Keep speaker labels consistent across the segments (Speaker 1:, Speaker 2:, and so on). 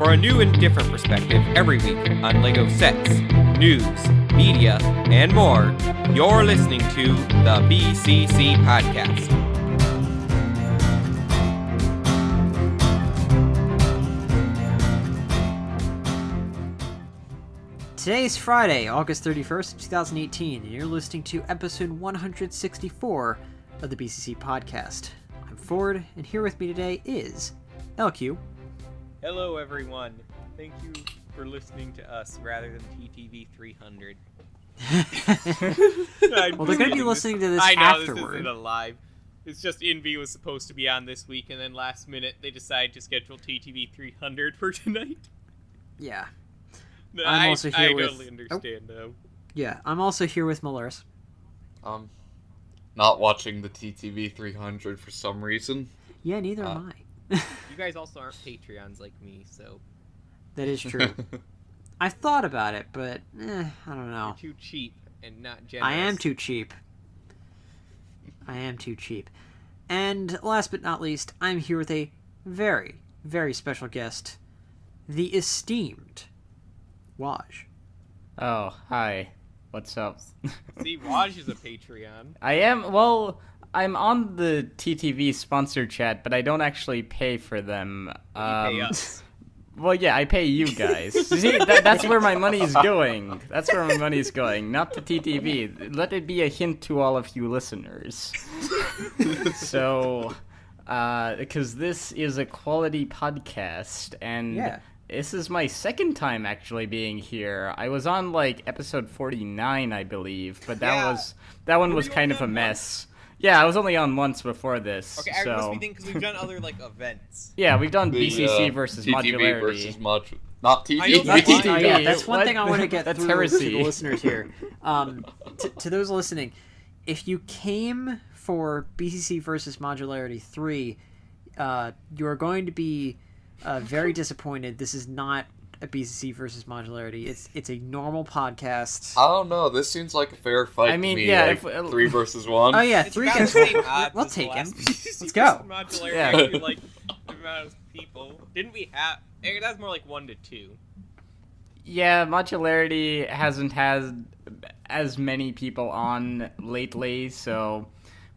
Speaker 1: for a new and different perspective every week on LEGO sets, news, media, and more. You're listening to the BCC Podcast.
Speaker 2: Today's Friday, August 31st, 2018, and you're listening to episode 164 of the BCC Podcast. I'm Ford, and here with me today is LQ.
Speaker 1: Hello, everyone. Thank you for listening to us rather than TTV 300.
Speaker 2: Well, they're going to be listening to this
Speaker 1: I know,
Speaker 2: afterward.
Speaker 1: this isn't a live. It's just Envy was supposed to be on this week, and then last minute they decided to schedule TTV 300 for tonight.
Speaker 2: Yeah.
Speaker 1: No,
Speaker 2: I'm also here
Speaker 1: I
Speaker 2: with...
Speaker 1: totally understand, though.
Speaker 2: Yeah, I'm also here with Morass.
Speaker 3: Not watching the TTV 300 for some reason.
Speaker 2: Yeah, neither am I.
Speaker 1: You guys also aren't Patreons like me, so...
Speaker 2: That is true. I've thought about it, but, I don't know.
Speaker 1: You're too cheap and not generous.
Speaker 2: I am too cheap. And last but not least, I'm here with a very, very special guest, the esteemed Waj.
Speaker 4: Oh, hi. What's up?
Speaker 1: See, Waj is a Patreon.
Speaker 4: I am, well, I'm on the TTV sponsor chat, but I don't actually pay for them.
Speaker 1: You pay us.
Speaker 4: Well, yeah, I pay you guys. See, that's where my money's going. That's where my money's going, not to TTV. Let it be a hint to all of you listeners. So, because this is a quality podcast, and...
Speaker 2: Yeah.
Speaker 4: This is my second time actually being here. I was on like episode 49, I believe, but that one was kind of a mess. Yeah, I was only on once before this.
Speaker 1: Okay,
Speaker 4: so...
Speaker 1: I must be thinking because we've done other like events.
Speaker 4: Yeah, we've done
Speaker 3: The,
Speaker 4: BCC versus
Speaker 3: TTV
Speaker 4: Modularity.
Speaker 3: versus not TTV.
Speaker 1: I know
Speaker 4: Not
Speaker 1: TTV.
Speaker 4: TTV.
Speaker 2: Yeah, that's one
Speaker 4: What?
Speaker 2: thing I want to get
Speaker 4: That's
Speaker 2: through
Speaker 4: heresy.
Speaker 2: to the listeners here. To those listening, if you came for BCC versus Modularity 3, you are going to be very disappointed. This is not a BCC versus Modularity. It's a normal podcast.
Speaker 3: I don't know. This seems like a fair fight
Speaker 4: I mean,
Speaker 3: to me.
Speaker 4: yeah,
Speaker 3: like, 3 versus 1.
Speaker 2: Oh yeah,
Speaker 1: It's
Speaker 2: 3
Speaker 1: about
Speaker 2: against
Speaker 1: the same
Speaker 2: 1.
Speaker 1: odds
Speaker 2: We'll
Speaker 1: as the
Speaker 2: take him.
Speaker 1: last BCC
Speaker 2: Let's go.
Speaker 1: versus Modularity,
Speaker 4: Yeah.
Speaker 1: actually, like the amount of people. Didn't we have? That's more like 1 to 2.
Speaker 4: Yeah, Modularity hasn't had as many people on lately, so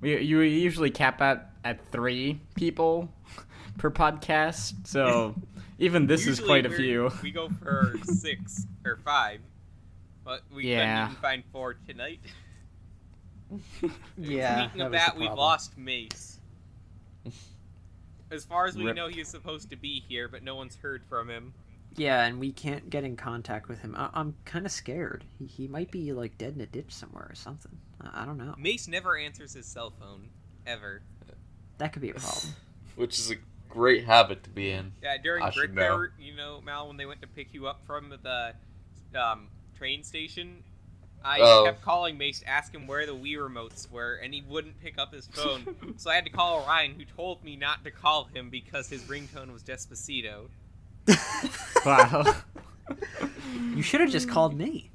Speaker 4: you usually cap at 3 people per podcast, so even this is
Speaker 1: Usually
Speaker 4: quite a few.
Speaker 1: We go for 6 or 5, but we couldn't
Speaker 4: Yeah.
Speaker 1: even find 4 tonight.
Speaker 2: Yeah.
Speaker 1: Speaking of
Speaker 2: was
Speaker 1: that,
Speaker 2: the
Speaker 1: we've
Speaker 2: problem.
Speaker 1: lost Mace. As far as we
Speaker 4: Rip.
Speaker 1: know, he's supposed to be here, but no one's heard from him.
Speaker 2: Yeah, and we can't get in contact with him. I'm kind of scared. He might be like dead in a ditch somewhere or something. I don't know.
Speaker 1: Mace never answers his cell phone, ever.
Speaker 2: That could be a problem.
Speaker 3: Which is a great habit to be in.
Speaker 1: Yeah, during
Speaker 3: I should
Speaker 1: Brickfair, you know, Mal, when they went to pick you up from the train station, I kept calling Mace to ask him where the Wii remotes were, and he wouldn't pick up his phone. So I had to call Ryan, who told me not to call him because his ringtone was Despacito.
Speaker 4: Wow.
Speaker 2: You should have just called me.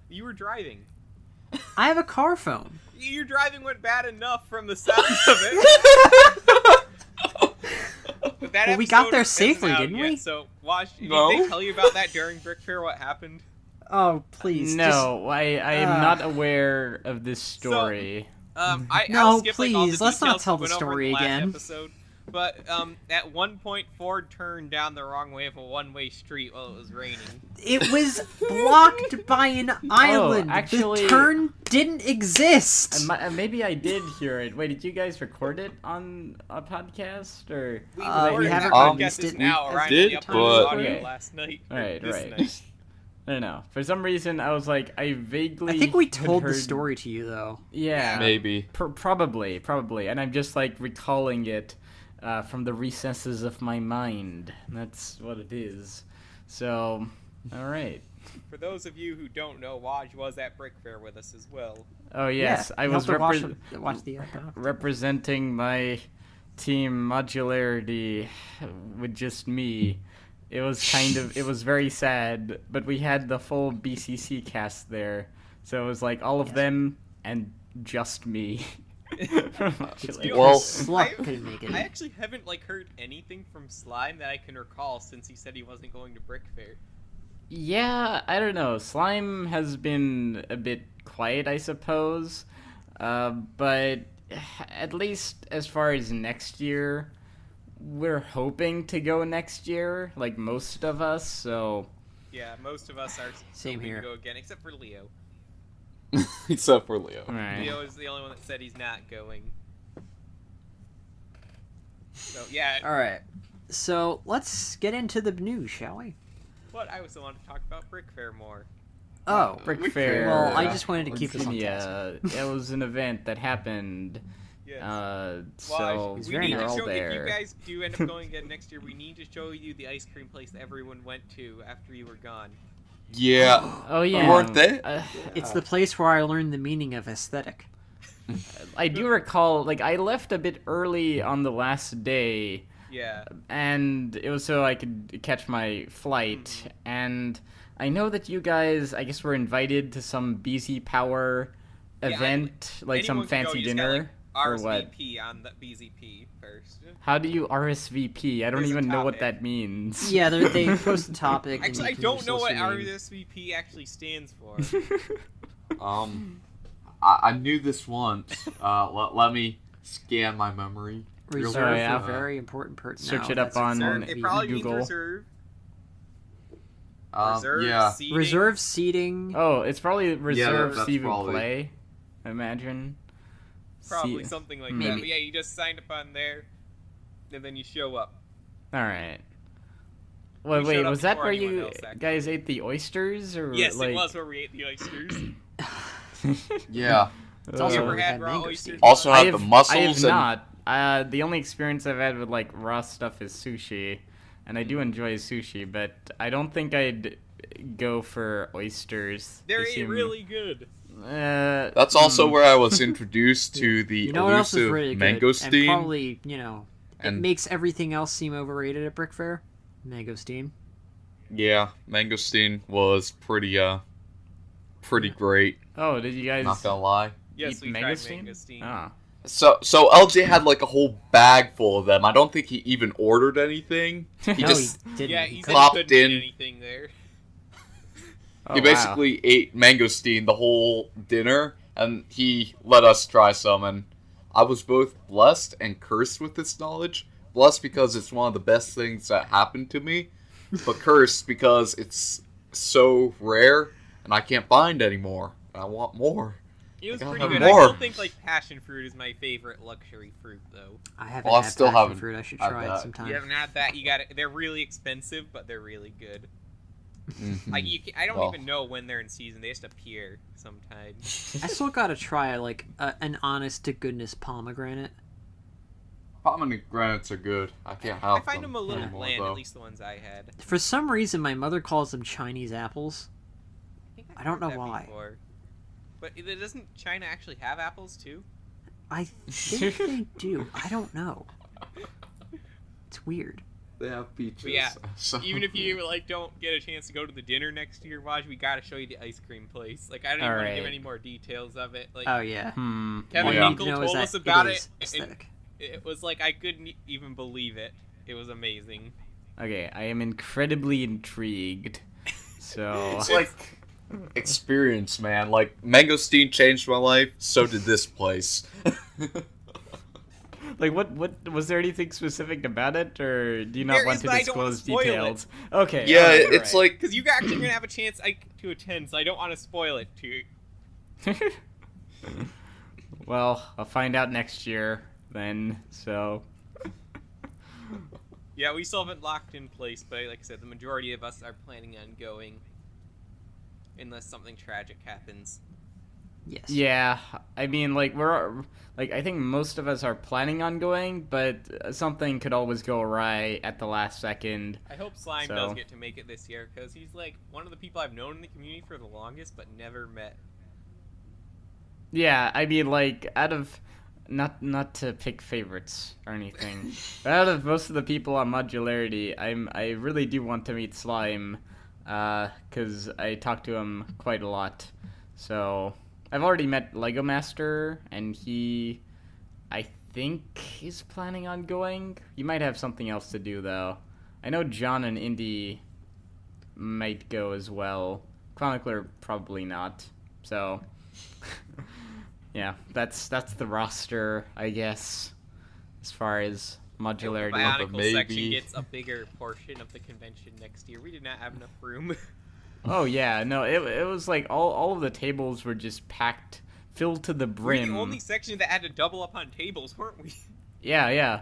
Speaker 1: You were driving.
Speaker 2: I have a car phone.
Speaker 1: Your driving went bad enough from the sound of it. But that
Speaker 2: Well, we got
Speaker 1: episode
Speaker 2: there
Speaker 1: isn't
Speaker 2: safely,
Speaker 1: out
Speaker 2: didn't
Speaker 1: yet,
Speaker 2: we?
Speaker 1: So, Wash,
Speaker 3: No.
Speaker 1: did they tell you about that during Brickfair, what happened?
Speaker 2: Oh, please.
Speaker 4: No, I am not aware of this story.
Speaker 1: I'll
Speaker 2: No,
Speaker 1: skip, like, all the
Speaker 2: please, let's not
Speaker 1: details
Speaker 2: tell
Speaker 1: we
Speaker 2: the
Speaker 1: went over in
Speaker 2: story
Speaker 1: the last
Speaker 2: again.
Speaker 1: Episode. But at one point, Ford turned down the wrong way of a one-way street while it was raining.
Speaker 2: It was blocked by an island.
Speaker 4: actually-
Speaker 2: The turn didn't exist.
Speaker 4: Maybe I did hear it. Wait, did you guys record it on a podcast or?
Speaker 1: We
Speaker 2: we haven't
Speaker 1: released
Speaker 2: released it.
Speaker 1: now.
Speaker 2: We
Speaker 1: Ryan
Speaker 3: did,
Speaker 1: uploaded
Speaker 3: but-
Speaker 1: audio
Speaker 4: Okay.
Speaker 1: last night.
Speaker 4: Right.
Speaker 1: This night.
Speaker 4: I don't know. For some reason, I was like, I vaguely.
Speaker 2: I think we
Speaker 4: had
Speaker 2: told the
Speaker 4: heard-
Speaker 2: story to you, though.
Speaker 4: Yeah,
Speaker 3: Maybe.
Speaker 4: Probably, and I'm just like recalling it from the recesses of my mind. That's what it is. So, all right.
Speaker 1: For those of you who don't know, Waj was at Brickfair with us as well.
Speaker 4: Oh yes,
Speaker 2: Yeah,
Speaker 4: I
Speaker 2: you
Speaker 4: was
Speaker 2: have to watch the
Speaker 4: representing my team Modularity with just me. It was very sad, but we had the full BCC cast there, so it was like all of them and just me.
Speaker 3: Well,
Speaker 2: Slut couldn't make it.
Speaker 1: I actually haven't heard anything from Slime that I can recall since he said he wasn't going to Brickfair.
Speaker 4: Yeah, I don't know. Slime has been a bit quiet, I suppose. But at least as far as next year, we're hoping to go next year, like most of us, so...
Speaker 1: Yeah, most of us are
Speaker 2: Same
Speaker 1: hoping
Speaker 2: here.
Speaker 1: to go again, except for Leo.
Speaker 3: except for Leo.
Speaker 4: Right.
Speaker 1: Leo is the only one that said he's not going. So, yeah.
Speaker 2: Alright. So, let's get into the news, shall we?
Speaker 1: But I also want to talk about Brickfair more.
Speaker 2: Oh.
Speaker 4: Brickfair.
Speaker 2: Well, I just wanted to keep us on task.
Speaker 4: Yeah, it was an event that happened.
Speaker 1: Yes.
Speaker 4: So
Speaker 2: It's
Speaker 1: we
Speaker 2: very
Speaker 1: need to
Speaker 2: nice.
Speaker 1: show,
Speaker 4: there.
Speaker 1: if you guys do end up going again next year, we need to show you the ice cream place that everyone went to after you were gone.
Speaker 3: Yeah.
Speaker 4: Oh yeah.
Speaker 3: You weren't there?
Speaker 2: It's the place where I learned the meaning of aesthetic.
Speaker 4: I do recall, I left a bit early on the last day,
Speaker 1: Yeah.
Speaker 4: and it was so I could catch my flight. And I know that you guys, I guess, were invited to some BC Power event, some
Speaker 1: Anyone can go,
Speaker 4: fancy
Speaker 1: you just gotta,
Speaker 4: dinner, or what?
Speaker 1: RSVP on the BZP first.
Speaker 4: How do you RSVP? I don't
Speaker 1: There's a
Speaker 4: even know what
Speaker 1: topic.
Speaker 4: that means.
Speaker 2: Yeah, they post a topic. and
Speaker 1: Actually,
Speaker 2: you
Speaker 1: I
Speaker 2: can
Speaker 1: don't
Speaker 2: just
Speaker 1: know what
Speaker 2: list your name.
Speaker 1: RSVP actually stands for.
Speaker 3: I knew this once. Let me scan my memory. real
Speaker 2: Reserved
Speaker 3: quick.
Speaker 4: yeah.
Speaker 2: for very important personnel.
Speaker 4: Search it up
Speaker 2: That's
Speaker 4: on
Speaker 2: reserved.
Speaker 1: It probably
Speaker 4: Google.
Speaker 1: means reserve.
Speaker 3: Um,
Speaker 1: Reserve
Speaker 3: yeah.
Speaker 1: seating.
Speaker 2: Reserve seating.
Speaker 4: Oh, it's probably reserved
Speaker 3: that's
Speaker 4: s'il vous
Speaker 3: probably-
Speaker 4: plaît, I imagine.
Speaker 1: Probably
Speaker 4: See-
Speaker 1: something like
Speaker 2: Maybe.
Speaker 1: that. But yeah, you just signed up on there, and then you show up.
Speaker 4: Alright.
Speaker 1: We
Speaker 4: Wait,
Speaker 1: showed
Speaker 4: wait,
Speaker 1: up
Speaker 4: was that
Speaker 1: before
Speaker 4: where
Speaker 1: anyone
Speaker 4: you
Speaker 1: else, actually.
Speaker 4: guys ate the oysters? Or
Speaker 1: Yes, it was where we ate the oysters.
Speaker 3: Yeah.
Speaker 2: It's also
Speaker 1: You
Speaker 2: where
Speaker 1: ever
Speaker 2: we
Speaker 1: had
Speaker 2: had
Speaker 1: raw
Speaker 2: mangosteen.
Speaker 1: oysters?
Speaker 3: Also
Speaker 4: I
Speaker 3: had
Speaker 4: have,
Speaker 3: the mussels
Speaker 4: I have
Speaker 3: and
Speaker 4: not. The only experience I've had with raw stuff is sushi, and I do enjoy sushi, but I don't think I'd go for oysters.
Speaker 1: They're
Speaker 4: They seem-
Speaker 1: really good.
Speaker 3: that's also where I was introduced to the
Speaker 2: You know what else is
Speaker 3: elusive
Speaker 2: really good? And
Speaker 3: mangosteen.
Speaker 2: probably, it
Speaker 3: And-
Speaker 2: makes everything else seem overrated at Brickfair. Mangosteen.
Speaker 3: Yeah, mangosteen was pretty great.
Speaker 4: Oh, did you guys
Speaker 3: Not gonna lie.
Speaker 1: Yes,
Speaker 4: eat
Speaker 1: we tried
Speaker 4: mangosteen?
Speaker 1: mangosteen.
Speaker 4: Ah.
Speaker 3: So LJ had a whole bag full of them. I don't think he even ordered anything. He
Speaker 2: No,
Speaker 3: just
Speaker 2: he didn't.
Speaker 1: Yeah,
Speaker 2: He
Speaker 1: he
Speaker 2: couldn't.
Speaker 1: said he
Speaker 3: Plopped
Speaker 1: couldn't eat
Speaker 3: in.
Speaker 1: anything there.
Speaker 4: Oh,
Speaker 3: he
Speaker 4: wow.
Speaker 3: basically ate mangosteen the whole dinner, and he let us try some. And I was both blessed and cursed with this knowledge. Blessed because it's one of the best things that happened to me, but cursed because it's so rare and I can't find anymore. I want more.
Speaker 1: It was
Speaker 3: I gotta
Speaker 1: pretty
Speaker 3: have
Speaker 1: good.
Speaker 3: more.
Speaker 1: I still think passion fruit is my favorite luxury fruit, though.
Speaker 2: I haven't
Speaker 3: Well, I
Speaker 2: had
Speaker 3: still
Speaker 2: passion
Speaker 3: haven't
Speaker 2: fruit. I should
Speaker 3: had
Speaker 2: try it
Speaker 3: that.
Speaker 2: sometime.
Speaker 1: You haven't had that. You got it. They're really expensive, but they're really good.
Speaker 3: Mhm.
Speaker 1: I don't
Speaker 3: Well.
Speaker 1: even know when they're in season. They just appear sometimes.
Speaker 2: I still gotta try an honest to goodness pomegranate.
Speaker 3: Pomegranates are good. I can't have
Speaker 1: I find them a little
Speaker 3: anymore,
Speaker 1: bland,
Speaker 3: though.
Speaker 1: at least the ones I had.
Speaker 2: For some reason, my mother calls them Chinese apples.
Speaker 1: think
Speaker 2: I don't
Speaker 1: heard
Speaker 2: know
Speaker 1: that
Speaker 2: why.
Speaker 1: before. But doesn't China actually have apples too?
Speaker 2: I think they do. I don't know. It's weird.
Speaker 3: They have peaches.
Speaker 1: But yeah,
Speaker 3: so-
Speaker 1: Even if you don't get a chance to go to the dinner next year, Waj, we gotta show you the ice cream place. I don't even want to give
Speaker 4: Alright.
Speaker 1: any more details of it.
Speaker 2: Oh yeah.
Speaker 1: Kevin
Speaker 2: All you
Speaker 3: Yeah.
Speaker 2: need to
Speaker 1: Hinkle
Speaker 2: know is
Speaker 1: told
Speaker 2: that
Speaker 1: us about
Speaker 2: it
Speaker 1: it.
Speaker 2: is
Speaker 1: And
Speaker 2: aesthetic.
Speaker 1: it was I couldn't even believe it. It was amazing.
Speaker 4: Okay, I am incredibly intrigued. So
Speaker 3: It's experience, man. Mangosteen changed my life. So did this place.
Speaker 4: what was there anything specific about it, or do you not
Speaker 1: There
Speaker 4: want
Speaker 1: is,
Speaker 4: to
Speaker 1: but I don't wanna
Speaker 4: disclose
Speaker 1: spoil it.
Speaker 4: details? Okay.
Speaker 3: Yeah,
Speaker 4: alright,
Speaker 3: it's
Speaker 4: alright.
Speaker 1: Because you actually gonna have a chance to attend, so I don't want to spoil it to you.
Speaker 4: Well, I'll find out next year then. So
Speaker 1: Yeah, we still haven't locked in place, but like I said, the majority of us are planning on going. Unless something tragic happens.
Speaker 2: Yes.
Speaker 4: yeah, I mean, we're I think most of us are planning on going, but something could always go awry at the last second.
Speaker 1: I hope Slime
Speaker 4: So-
Speaker 1: does get to make it this year, because he's one of the people I've known in the community for the longest, but never met.
Speaker 4: Yeah, I mean, out of not to pick favorites or anything, but out of most of the people on Modularity, I really do want to meet Slime, because I talk to him quite a lot. So I've already met Lego Master, and he I think is planning on going. You might have something else to do though. I know John and Indy might go as well. Chronicler probably not. So yeah, that's the roster, I guess, as far as modularity.
Speaker 1: The Bionicle section gets a bigger portion of the convention next year. We did not have enough room.
Speaker 4: Oh yeah, no, it was like all of the tables were just packed, filled to the brim.
Speaker 1: We're the only section that had to double up on tables, weren't we?
Speaker 4: Yeah.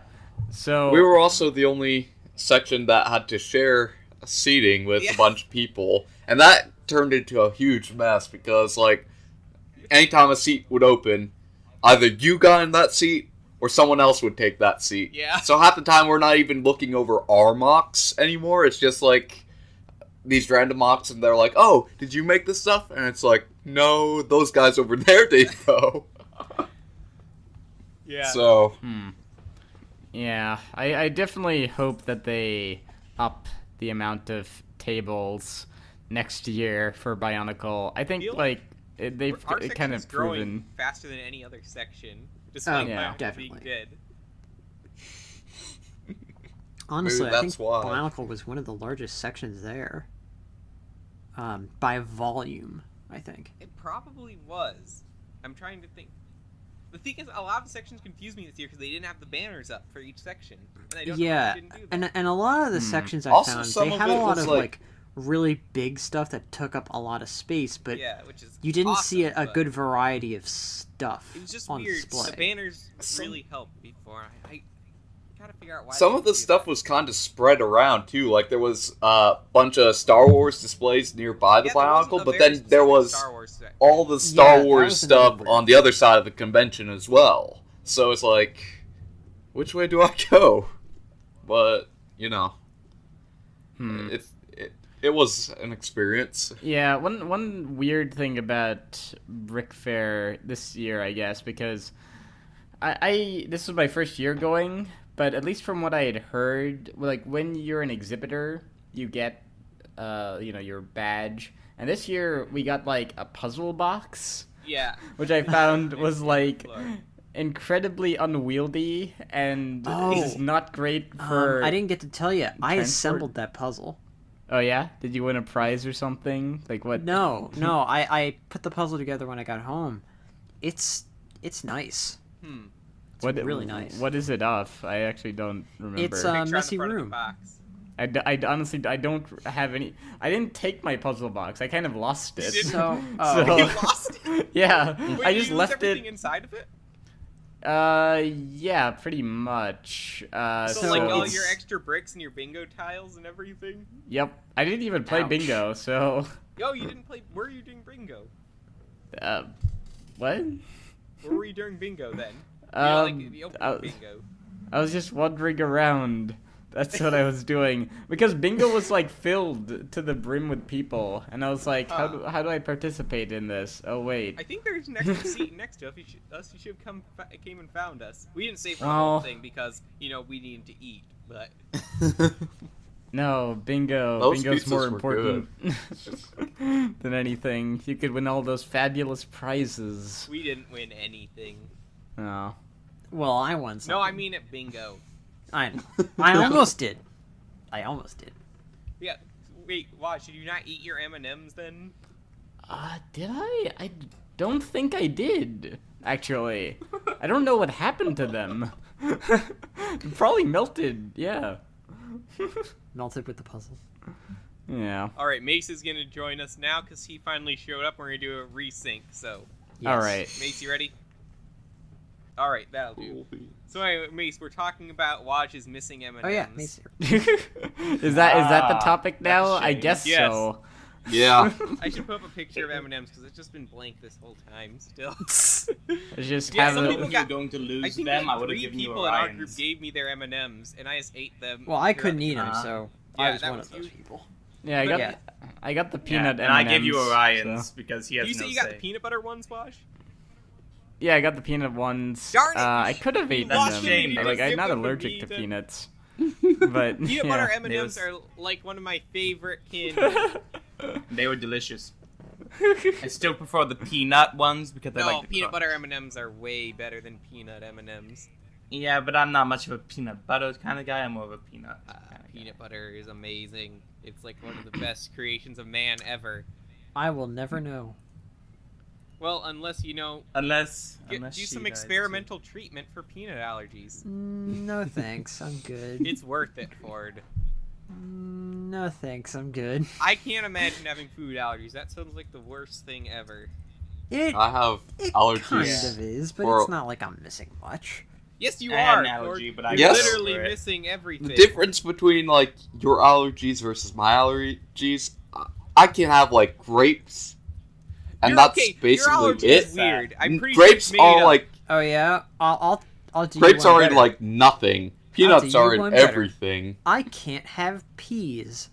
Speaker 4: So
Speaker 3: we were also the only section that had to share seating with a bunch of people, and that turned into a huge mess because, like, anytime a seat would open, either you got in that seat or someone else would take that seat.
Speaker 1: Yeah.
Speaker 3: So half the time we're not even looking over our mocks anymore. It's just like these random mocks, and they're like, "Oh, did you make this stuff?" And it's like, "No, those guys over there did though."
Speaker 1: Yeah.
Speaker 3: So.
Speaker 4: Yeah, I definitely hope that they up the amount of tables next year for Bionicle. I think they've kind of proven
Speaker 1: faster than any other section, despite
Speaker 2: definitely
Speaker 1: being dead.
Speaker 2: Honestly,
Speaker 3: Maybe
Speaker 2: I think
Speaker 3: that's why.
Speaker 2: Bionicle was one of the largest sections there. By volume, I think.
Speaker 1: It probably was. I'm trying to think. The thing is, a lot of the sections confused me this year because they didn't have the banners up for each section. And I don't know why they didn't do that.
Speaker 2: And a lot of the sections I
Speaker 3: Also,
Speaker 2: found,
Speaker 3: some
Speaker 2: they
Speaker 3: of
Speaker 2: had a
Speaker 3: it
Speaker 2: lot
Speaker 3: was
Speaker 2: of like really big stuff that took up a lot of space, but
Speaker 1: which is
Speaker 2: you didn't
Speaker 1: awesome,
Speaker 2: see a
Speaker 1: but
Speaker 2: good variety of stuff.
Speaker 1: It was just
Speaker 2: on
Speaker 1: weird.
Speaker 2: display.
Speaker 1: The banners really helped before. I gotta figure out why.
Speaker 3: Some of the stuff was kind of spread around too. Like there was a bunch of Star Wars displays nearby the Bionicle, but then there was all the Star Wars stuff on the other side of the convention as well. So it's like, which way do I go? But you know, it was an experience.
Speaker 4: Yeah, one weird thing about Brickfair this year, I guess, because I this was my first year going. But at least from what I had heard, like when you're an exhibitor, you get, your badge. And this year we got like a puzzle box.
Speaker 1: Yeah.
Speaker 4: Which I found was like incredibly unwieldy and is not great for.
Speaker 2: I didn't get to tell you. I
Speaker 4: transport.
Speaker 2: assembled that puzzle.
Speaker 4: Oh yeah? Did you win a prize or something? Like what?
Speaker 2: No. I put the puzzle together when I got home. It's nice.
Speaker 4: It's
Speaker 2: really nice.
Speaker 4: What is it of? I actually don't remember.
Speaker 2: It's a messy room.
Speaker 4: I honestly, I don't have any. I didn't take my puzzle box. I kind of lost it.
Speaker 2: So,
Speaker 1: You lost it?
Speaker 4: Yeah,
Speaker 1: Wait,
Speaker 4: I just left
Speaker 1: everything
Speaker 4: it.
Speaker 1: inside of it?
Speaker 4: Yeah, pretty much.
Speaker 1: So like all your extra bricks and your bingo tiles and everything?
Speaker 4: Yep. I didn't even play bingo, so.
Speaker 1: Yo, you didn't play. Where were you doing bingo?
Speaker 4: What?
Speaker 1: Where were you doing bingo then?
Speaker 4: I was just wandering around. That's what I was doing because bingo was like filled to the brim with people, and I was like, how do I participate in this? Oh wait.
Speaker 1: I think there's an extra seat next to us. You should have came and found us. We didn't stay for the whole thing because we needed to eat, but.
Speaker 4: No, bingo's more important than anything. You could win all those fabulous prizes.
Speaker 1: We didn't win anything.
Speaker 4: Oh.
Speaker 2: Well, I won something.
Speaker 1: No, I mean at bingo.
Speaker 2: I know. I almost did.
Speaker 1: Yeah. Wait, why? Should you not eat your M&Ms then?
Speaker 4: Did I? I don't think I did, actually. I don't know what happened to them. Probably melted, yeah.
Speaker 2: Melted with the puzzle.
Speaker 4: Yeah.
Speaker 1: Alright, Mace is going to join us now because he finally showed up. We're going to do a resync, so.
Speaker 2: Yes.
Speaker 4: Alright.
Speaker 1: Mace, you ready? Alright, that'll do. So anyway, Mace, we're talking about Waj's missing M&Ms.
Speaker 2: Oh yeah, Mace.
Speaker 4: Is that the topic now? I guess
Speaker 1: yes.
Speaker 4: so.
Speaker 3: Yeah.
Speaker 1: I should put up a picture of M&Ms because it's just been blank this whole time still.
Speaker 4: It's just
Speaker 1: Yeah,
Speaker 4: have
Speaker 1: some
Speaker 4: a...
Speaker 1: people
Speaker 5: If you're going to lose them, I would have given you
Speaker 1: people in our
Speaker 5: Orions.
Speaker 1: group gave me their M&Ms, and I just ate them.
Speaker 2: Well, I
Speaker 1: throughout
Speaker 2: couldn't
Speaker 1: the
Speaker 2: eat them,
Speaker 1: class.
Speaker 2: so
Speaker 1: Yeah,
Speaker 2: I was
Speaker 1: that
Speaker 2: one
Speaker 1: was
Speaker 2: of those
Speaker 1: you.
Speaker 2: people.
Speaker 4: Yeah, I got the peanut
Speaker 5: and I
Speaker 4: M&Ms,
Speaker 5: gave you Orions
Speaker 4: so.
Speaker 5: because he has
Speaker 1: You
Speaker 5: no
Speaker 1: say you got
Speaker 5: say.
Speaker 1: the peanut butter ones, Wash?
Speaker 4: Yeah, I got the peanut ones.
Speaker 1: Darn it!
Speaker 4: I could have eaten
Speaker 5: That's
Speaker 4: them.
Speaker 5: a shame.
Speaker 4: Like, I'm
Speaker 1: Give
Speaker 4: not
Speaker 1: them to
Speaker 4: allergic
Speaker 1: me,
Speaker 4: to
Speaker 1: then.
Speaker 4: peanuts. But
Speaker 1: Peanut
Speaker 4: yeah.
Speaker 1: butter M&Ms
Speaker 5: was-
Speaker 1: are like one of my favorite candy.
Speaker 5: They were delicious. I still prefer the peanut ones because I
Speaker 1: No,
Speaker 5: like the
Speaker 1: peanut
Speaker 5: crunch.
Speaker 1: butter M&Ms are way better than peanut M&Ms.
Speaker 5: Yeah, but I'm not much of a peanut butter kind of guy. I'm more of a peanut kind of
Speaker 1: Peanut butter is amazing. It's like one of the best creations of man ever.
Speaker 2: I will never know.
Speaker 1: Well, unless you know,
Speaker 5: Unless
Speaker 1: do
Speaker 5: she
Speaker 1: some
Speaker 5: does,
Speaker 1: experimental treatment for peanut allergies.
Speaker 2: No thanks, I'm good.
Speaker 1: It's worth it, Ford.
Speaker 2: No thanks, I'm good.
Speaker 1: I can't imagine having food allergies. That sounds like the worst thing ever.
Speaker 3: I have
Speaker 2: It
Speaker 3: allergies.
Speaker 2: kind of is, but
Speaker 3: for-
Speaker 2: it's not like I'm missing much.
Speaker 1: Yes, you
Speaker 5: I had
Speaker 1: are.
Speaker 5: an allergy,
Speaker 1: Ford.
Speaker 5: but I
Speaker 1: You're
Speaker 3: got
Speaker 1: literally
Speaker 5: over it.
Speaker 1: missing everything.
Speaker 3: The difference between like your allergies versus my allergies, I can have like grapes, and that's
Speaker 1: okay.
Speaker 3: basically
Speaker 1: Your allergy
Speaker 3: it.
Speaker 1: is weird. I'm pretty
Speaker 3: Grapes
Speaker 1: sure it's made
Speaker 3: are
Speaker 1: up.
Speaker 3: like
Speaker 2: Oh yeah, I'll do
Speaker 3: grapes
Speaker 2: you one
Speaker 3: are in
Speaker 2: better.
Speaker 3: like nothing. Peanuts
Speaker 2: you
Speaker 3: are in
Speaker 2: one better.
Speaker 3: everything.
Speaker 2: I can't have peas.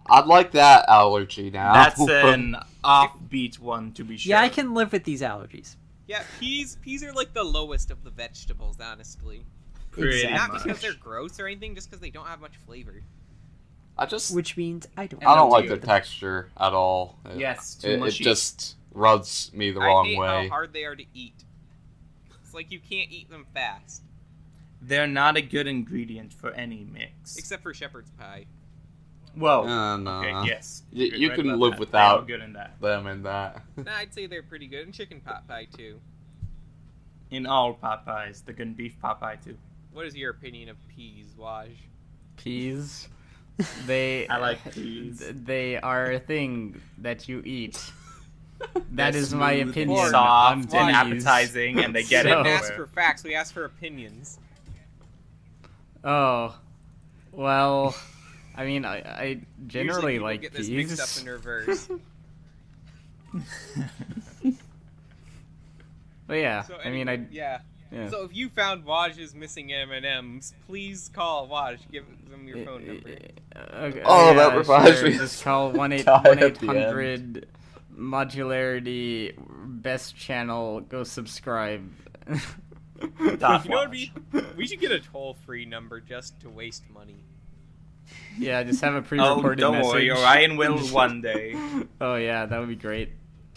Speaker 3: I'd like that allergy now.
Speaker 5: That's an offbeat one, to be sure.
Speaker 2: Yeah, I can live with these allergies.
Speaker 1: Yeah, peas are like the lowest of the vegetables, honestly.
Speaker 5: Pretty
Speaker 2: Exactly.
Speaker 1: Not
Speaker 5: much.
Speaker 1: because they're gross or anything, just because they don't have much flavor.
Speaker 3: I just
Speaker 2: Which means I don't.
Speaker 3: I don't
Speaker 5: And
Speaker 3: like
Speaker 5: they're
Speaker 3: the texture at all.
Speaker 5: Yes, too
Speaker 3: It
Speaker 5: mushy.
Speaker 3: just rubs me the
Speaker 1: I
Speaker 3: wrong
Speaker 1: hate
Speaker 3: way.
Speaker 1: how hard they are to eat. It's like you can't eat them fast,
Speaker 5: They're not a good ingredient for any mix.
Speaker 1: except for shepherd's pie.
Speaker 5: Well,
Speaker 3: No.
Speaker 5: okay, yes.
Speaker 3: You
Speaker 5: You're right
Speaker 3: can
Speaker 5: about
Speaker 3: live
Speaker 5: that.
Speaker 3: without-
Speaker 5: They are good in that.
Speaker 3: Them and that.
Speaker 1: Nah, I'd say they're pretty good, and chicken pot pie too.
Speaker 5: In all pot pies, the good beef pot pie too.
Speaker 1: What is your opinion of peas, Waj?
Speaker 4: Peas. They.
Speaker 5: I like peas.
Speaker 4: They are a thing that you eat. That
Speaker 5: They're
Speaker 4: is my
Speaker 5: smooth and
Speaker 4: opinion on
Speaker 5: soft and
Speaker 4: peas.
Speaker 5: appetizing, and they get
Speaker 1: We
Speaker 5: it.
Speaker 1: didn't ask
Speaker 5: everywhere.
Speaker 1: for facts, we asked for opinions.
Speaker 4: Oh, well, I mean, I generally
Speaker 1: Usually people
Speaker 4: like
Speaker 1: get this
Speaker 4: peas.
Speaker 1: mixed up in reverse.
Speaker 4: But yeah,
Speaker 1: So
Speaker 4: I mean,
Speaker 1: anyway, yeah.
Speaker 4: yeah.
Speaker 1: So if you found Waj's missing M&Ms, please call Waj. Give them your phone number.
Speaker 4: Okay,
Speaker 3: Oh,
Speaker 4: yeah,
Speaker 3: that reminds
Speaker 4: sure.
Speaker 3: me.
Speaker 4: Just call
Speaker 3: Die at the
Speaker 4: 1-800 Modularity Best Channel. Go subscribe.
Speaker 5: Dot
Speaker 1: You know what
Speaker 5: watch.
Speaker 1: we should get a toll-free number just to waste money.
Speaker 4: Yeah, just have a
Speaker 5: Oh,
Speaker 4: pre-recorded
Speaker 5: don't
Speaker 4: message.
Speaker 5: worry, Orion will one day.
Speaker 4: Oh yeah, that would be great.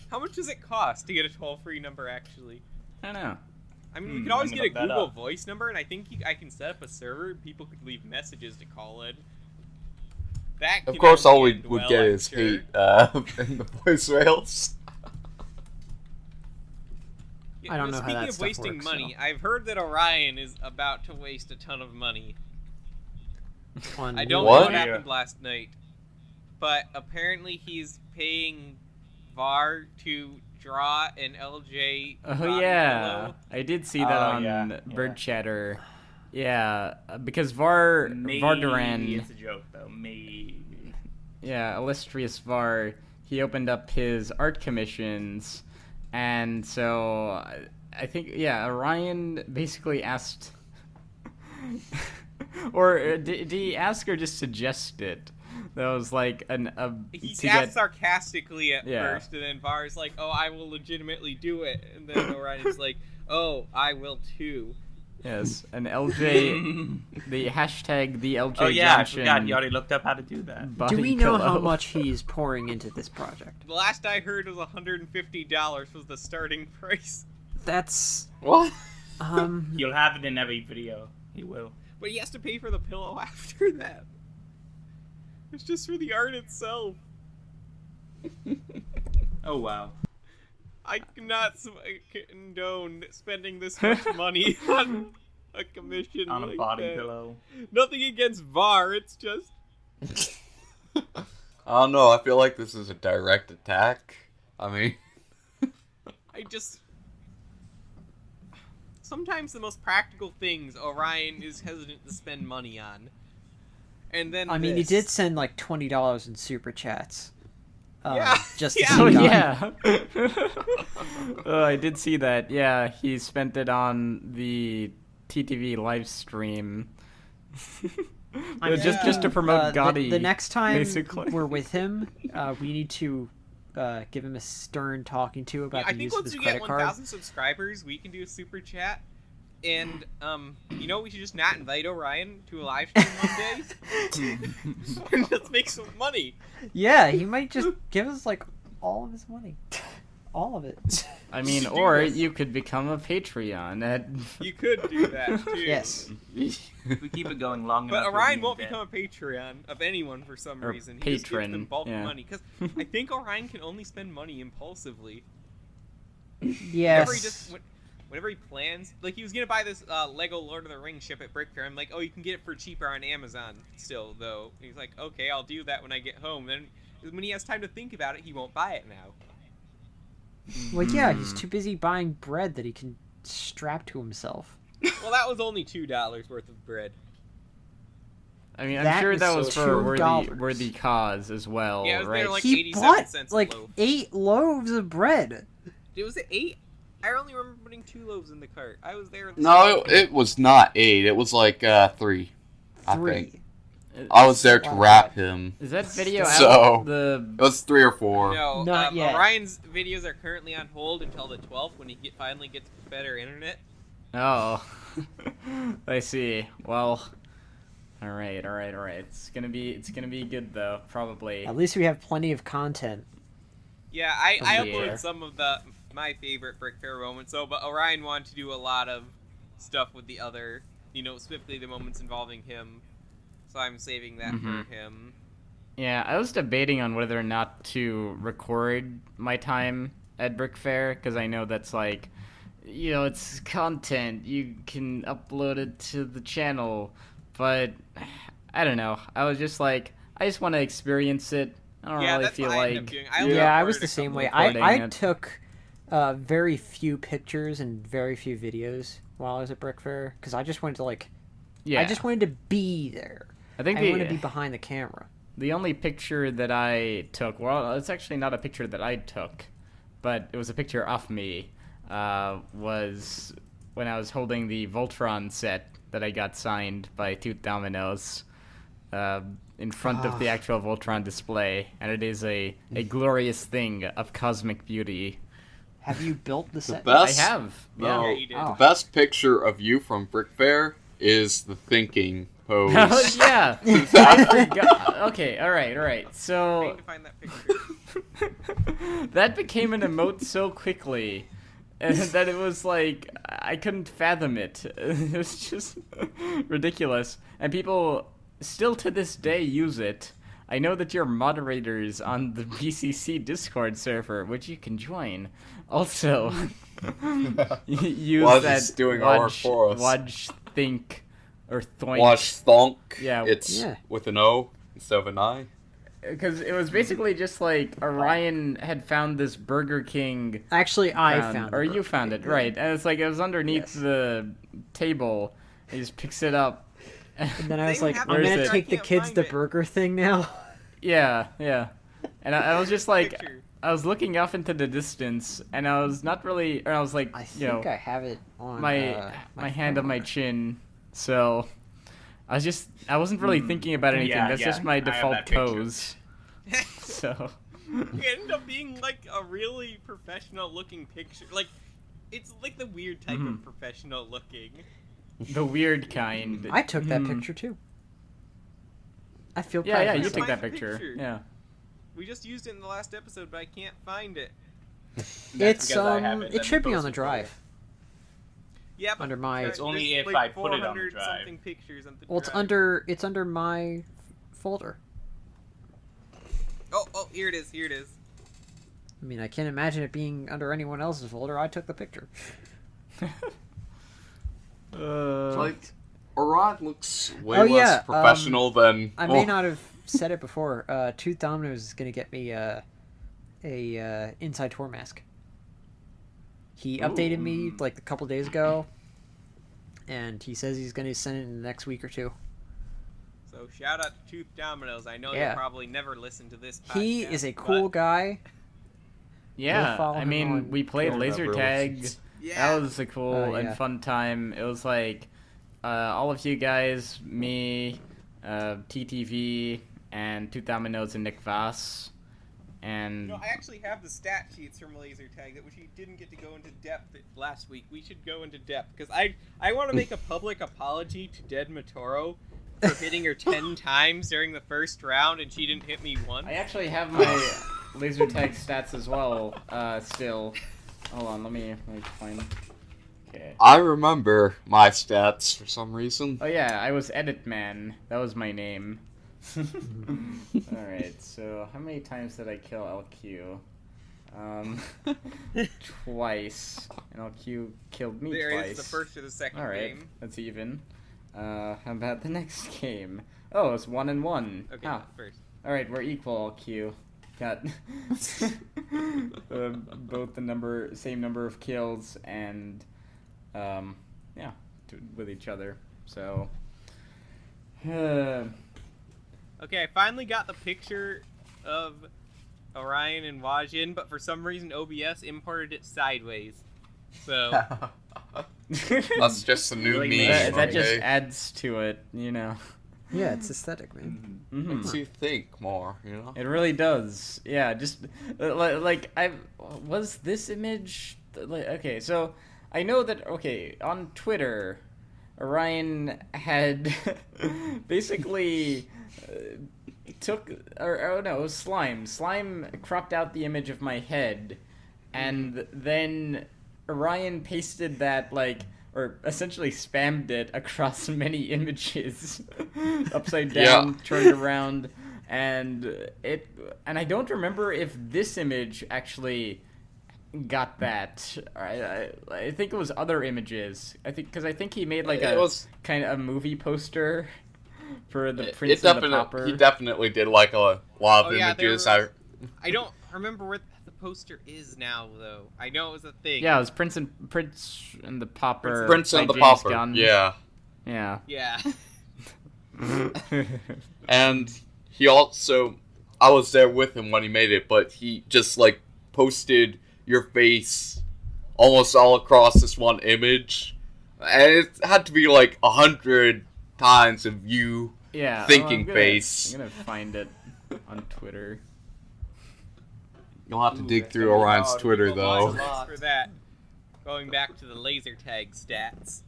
Speaker 1: How much does it cost to get a toll-free number, actually?
Speaker 4: I don't know.
Speaker 1: I mean, we
Speaker 5: Hmm,
Speaker 1: could always
Speaker 5: I'm
Speaker 1: get a
Speaker 5: gonna look that
Speaker 1: Google
Speaker 5: up.
Speaker 1: Voice number, and I think I can set up a server, and people could leave messages to call in. That
Speaker 3: Of
Speaker 1: can
Speaker 3: course, all
Speaker 1: only
Speaker 3: we
Speaker 1: end
Speaker 3: would
Speaker 1: well,
Speaker 3: get
Speaker 1: I'm
Speaker 3: is
Speaker 1: sure.
Speaker 3: hate in the voicemails.
Speaker 2: I don't know how
Speaker 1: Speaking
Speaker 2: that
Speaker 1: of
Speaker 2: stuff
Speaker 1: wasting
Speaker 2: works,
Speaker 1: money,
Speaker 2: so.
Speaker 1: I've heard that Orion is about to waste a ton of money.
Speaker 2: On
Speaker 1: I don't
Speaker 3: What?
Speaker 1: know what happened last night, but apparently he's paying VAR to draw an LJ.
Speaker 4: Oh
Speaker 1: body
Speaker 4: yeah,
Speaker 1: pillow.
Speaker 4: I did see that
Speaker 5: Oh,
Speaker 4: on
Speaker 5: yeah,
Speaker 4: Bird
Speaker 5: yeah.
Speaker 4: Chatter. Yeah, because
Speaker 5: Maybe
Speaker 4: Vardaran,
Speaker 5: it's a joke though. Maybe.
Speaker 4: yeah, illustrious Var, he opened up his art commissions, and so I think Orion basically asked, or did he ask or just suggest it? That was like
Speaker 1: He
Speaker 4: to
Speaker 1: asked
Speaker 4: get
Speaker 1: sarcastically at
Speaker 4: Yeah.
Speaker 1: first, and then VAR's like, "Oh, I will legitimately do it," and then Orion's like, "Oh, I will too."
Speaker 4: yes an LJ the hashtag the LJ
Speaker 5: Oh yeah, I
Speaker 4: Junction
Speaker 5: forgot. You already looked up how to do that.
Speaker 4: body
Speaker 2: Do we know how
Speaker 4: pillow.
Speaker 2: much he's pouring into this project?
Speaker 1: The last I heard was $150 was the starting price,
Speaker 2: That's
Speaker 3: What?
Speaker 5: You'll have it in every video. He will.
Speaker 1: but he has to pay for the pillow after that. It's just for the art itself.
Speaker 5: Oh wow.
Speaker 1: I cannot condone spending this much money on a commission
Speaker 5: On a
Speaker 1: like
Speaker 5: body
Speaker 1: that.
Speaker 5: pillow.
Speaker 1: Nothing against VAR, it's just
Speaker 3: I don't know. I feel like this is a direct attack. I mean,
Speaker 1: sometimes the most practical things Orion is hesitant to spend money on. And then
Speaker 2: I mean, he
Speaker 1: this.
Speaker 2: did send like $20 in super chats.
Speaker 1: Yeah,
Speaker 2: Just
Speaker 1: yeah.
Speaker 2: to
Speaker 4: Oh
Speaker 2: see God.
Speaker 4: yeah. Oh, I did see that. Yeah, he spent it on the TTV live stream.
Speaker 2: I mean,
Speaker 4: just to promote Gotti.
Speaker 2: The next time
Speaker 4: basically.
Speaker 2: we're with him, we need to give him a stern talking to about
Speaker 1: I
Speaker 2: the
Speaker 1: think
Speaker 2: use of
Speaker 1: once
Speaker 2: his
Speaker 1: we get
Speaker 2: credit card.
Speaker 1: 1,000 subscribers, we can do a super chat. And, we should just not invite Orion to a live stream one day? And let's make some money.
Speaker 2: Yeah, he might just give us, like, all of his money. All of it.
Speaker 4: I mean, or you could become a Patreon.
Speaker 1: You could do that, too.
Speaker 2: Yes.
Speaker 5: If we keep it going long enough.
Speaker 1: But Orion won't become a Patreon of anyone for some reason. He just gives them bulk money. Because I think Orion can only spend money impulsively.
Speaker 2: Yes.
Speaker 1: Whenever he plans, like he was gonna buy this Lego Lord of the Rings ship at Brickfair. I'm like, oh, you can get it for cheaper on Amazon still, though. And he's like, okay, I'll do that when I get home. Then when he has time to think about it, he won't buy it now.
Speaker 2: Well, yeah, he's too busy buying bread that he can strap to himself.
Speaker 1: Well, that was only $2 worth of bread.
Speaker 4: I mean, I'm sure that was for a
Speaker 2: $2.
Speaker 4: worthy cause as well,
Speaker 1: Yeah, it was
Speaker 4: right?
Speaker 1: there like
Speaker 2: He
Speaker 1: 87
Speaker 2: bought
Speaker 1: cents a
Speaker 2: like
Speaker 1: loaf.
Speaker 2: 8 loaves of bread.
Speaker 1: It was 8. I only remember putting 2 loaves in the cart. I was there.
Speaker 3: No, it was not 8. It was like 3. I
Speaker 2: 3.
Speaker 3: think. I was there to wrap him.
Speaker 4: Is that video
Speaker 3: So-
Speaker 4: out?
Speaker 3: It was 3 or 4.
Speaker 1: No,
Speaker 2: Not yet.
Speaker 1: Orion's videos are currently on hold until the 12th when he finally gets better internet.
Speaker 4: Oh, I see. Well, all right. It's gonna be good though, probably.
Speaker 2: At least we have plenty of content.
Speaker 1: Yeah, I
Speaker 4: Yeah.
Speaker 1: uploaded some of my favorite Brickfair moments, but Orion wanted to do a lot of stuff with the other, specifically the moments involving him. So I'm saving that for him.
Speaker 4: Yeah, I was debating on whether or not to record my time at Brickfair, because I know that's like, it's content. You can upload it to the channel, but I don't know. I was just like, I just want to experience it. I don't really
Speaker 1: that's
Speaker 4: feel
Speaker 1: what I ended
Speaker 4: like.
Speaker 1: up doing.
Speaker 2: I was the same way.
Speaker 4: recording
Speaker 2: I
Speaker 4: it.
Speaker 2: took very few pictures and very few videos while I was at Brickfair, because I just wanted to I just wanted to be there.
Speaker 4: I think
Speaker 2: I want to be behind the camera.
Speaker 4: the only picture that I took, well, it's actually not a picture that I took, but it was a picture of me, was when I was holding the Voltron set that I got signed by Tooth Dominoes in front of the actual Voltron display, and it is a glorious thing of cosmic beauty.
Speaker 2: Have you built the set?
Speaker 3: best-
Speaker 4: I have. Yeah.
Speaker 3: No,
Speaker 1: you did.
Speaker 3: the best picture of you from Brickfair is the thinking pose.
Speaker 4: Oh, yeah. I forgot. Okay, all right.
Speaker 1: I
Speaker 4: So
Speaker 1: need to find that picture.
Speaker 4: that became an emote so quickly that it was like I couldn't fathom it. It was just ridiculous, and people still to this day use it. I know that you're moderators on the BCC Discord server, which you can join. Also, use
Speaker 3: Waj
Speaker 4: that
Speaker 3: is doing our work for us.
Speaker 4: Waj think or thoink.
Speaker 3: Watch Thonk.
Speaker 4: Yeah.
Speaker 3: It's with an O instead of an I.
Speaker 4: Because it was basically just like Orion had found this Burger King.
Speaker 2: Actually, I found it.
Speaker 4: Or you found it, right. And it's like it was underneath the table. He just picks it up.
Speaker 2: And then I was
Speaker 1: They
Speaker 2: like,
Speaker 1: have
Speaker 2: I'm
Speaker 4: it.
Speaker 2: gonna
Speaker 4: Where's
Speaker 2: take
Speaker 1: it?
Speaker 2: the
Speaker 1: I can't
Speaker 2: kids
Speaker 1: find
Speaker 2: the
Speaker 1: it.
Speaker 2: burger thing now.
Speaker 4: Yeah. And I was just like,
Speaker 1: Picture.
Speaker 4: I was looking off into the distance, and I was not really, or I was like,
Speaker 2: I think I have it on
Speaker 4: my hand on my chin, so I wasn't really thinking about anything.
Speaker 5: Yeah,
Speaker 4: That's
Speaker 5: yeah,
Speaker 4: just my
Speaker 5: I have
Speaker 4: default
Speaker 5: that picture.
Speaker 4: pose. So
Speaker 1: It ended up being like a really professional looking picture. Like, it's like the weird type of professional looking.
Speaker 4: the weird kind.
Speaker 2: I took that picture too. I feel proud
Speaker 4: Yeah,
Speaker 2: of
Speaker 4: you
Speaker 2: myself.
Speaker 4: took that
Speaker 1: Find the
Speaker 4: picture.
Speaker 1: picture.
Speaker 4: Yeah.
Speaker 1: We just used it in the last episode, but I can't find it.
Speaker 2: It's
Speaker 5: because I have
Speaker 2: it should be on the
Speaker 5: posted
Speaker 2: drive.
Speaker 1: Yeah, but
Speaker 2: Under my-
Speaker 5: It's only
Speaker 1: there's
Speaker 5: if
Speaker 1: like
Speaker 5: I put it on the
Speaker 1: 400
Speaker 5: drive.
Speaker 1: something pictures on the
Speaker 2: Well,
Speaker 1: drive.
Speaker 2: it's under my folder.
Speaker 1: Oh, here it is.
Speaker 2: I mean, I can't imagine it being under anyone else's folder. I took the picture.
Speaker 3: Like, Arad looks way
Speaker 2: Oh,
Speaker 3: less
Speaker 2: yeah,
Speaker 3: professional than.
Speaker 2: I may not have said it before. Tooth Dominoes is gonna get me a inside tour mask. He updated me like a couple days ago, and he says he's gonna send it in the next week or two.
Speaker 1: So shout out to Tooth Dominoes. I know
Speaker 2: Yeah.
Speaker 1: you'll probably never listen to this podcast.
Speaker 2: He is a cool guy.
Speaker 4: Yeah,
Speaker 2: follow
Speaker 4: I
Speaker 2: him
Speaker 4: mean,
Speaker 2: on
Speaker 4: we played
Speaker 3: Twitter.
Speaker 4: laser
Speaker 3: Never
Speaker 4: tag.
Speaker 3: listens.
Speaker 1: Yeah.
Speaker 4: That was a cool
Speaker 2: Oh,
Speaker 4: and
Speaker 2: yeah.
Speaker 4: fun time. It was like all of you guys, me, TTV, and Two Dominoes and Nick Voss. and
Speaker 1: No, I actually have the stat sheets from laser tag that which we didn't get to go into depth last week. We should go into depth because I want to make a public apology to Dead Matoro for hitting her 10 times during the first round and she didn't hit me once.
Speaker 4: I actually have my laser tag stats as well. Still, hold on, let me find. Okay.
Speaker 3: I remember my stats for some reason.
Speaker 4: Oh yeah, I was Edit Man. That was my name. Alright, so how many times did I kill LQ? Twice. And LQ killed me
Speaker 1: There
Speaker 4: twice.
Speaker 1: is the first or the second
Speaker 4: Alright,
Speaker 1: game.
Speaker 4: that's even. How about the next game? Oh, it's 1-1.
Speaker 1: Okay,
Speaker 4: Ah.
Speaker 1: first.
Speaker 4: Alright, we're equal, LQ. Got both the same number of kills and yeah, with each other. So
Speaker 1: Okay, I finally got the picture of Orion and Wajin, but for some reason OBS imported it sideways. So
Speaker 3: That's just a new
Speaker 5: Really
Speaker 3: meme.
Speaker 4: that just
Speaker 3: okay?
Speaker 4: adds to it, you know.
Speaker 2: Yeah, it's aesthetic, man.
Speaker 4: Mhm.
Speaker 3: Makes you think more, you know?
Speaker 4: It really does. Yeah, just like was this image okay, so I know that on Twitter Orion had basically took or no, it was Slime. Slime cropped out the image of my head and then Orion pasted that or essentially spammed it across many images upside down, turned around, and I don't remember if this image actually got that. I think it was other images. I think he made
Speaker 3: It was
Speaker 4: kind of a movie poster for the Prince and the Pauper.
Speaker 3: He definitely did like a lot of
Speaker 1: Oh, yeah,
Speaker 3: images.
Speaker 1: I don't remember where the poster is now, though. I know it was a thing.
Speaker 4: Yeah, it was Prince and the Pauper.
Speaker 3: Prince and
Speaker 4: by
Speaker 3: the
Speaker 4: James
Speaker 3: Pauper.
Speaker 4: Gunn.
Speaker 3: Yeah.
Speaker 4: Yeah.
Speaker 1: Yeah.
Speaker 3: And he also, I was there with him when he made it, but he just posted your face almost all across this one image, and it had to be 100 times of you
Speaker 4: Yeah.
Speaker 3: thinking face.
Speaker 4: I'm gonna find it on Twitter.
Speaker 3: You'll have to
Speaker 5: Ooh,
Speaker 3: dig
Speaker 5: that's
Speaker 3: through
Speaker 5: gonna be
Speaker 3: Orion's
Speaker 5: hard.
Speaker 3: Twitter
Speaker 1: Well,
Speaker 3: though.
Speaker 1: thanks for that. Going back to the laser tag stats.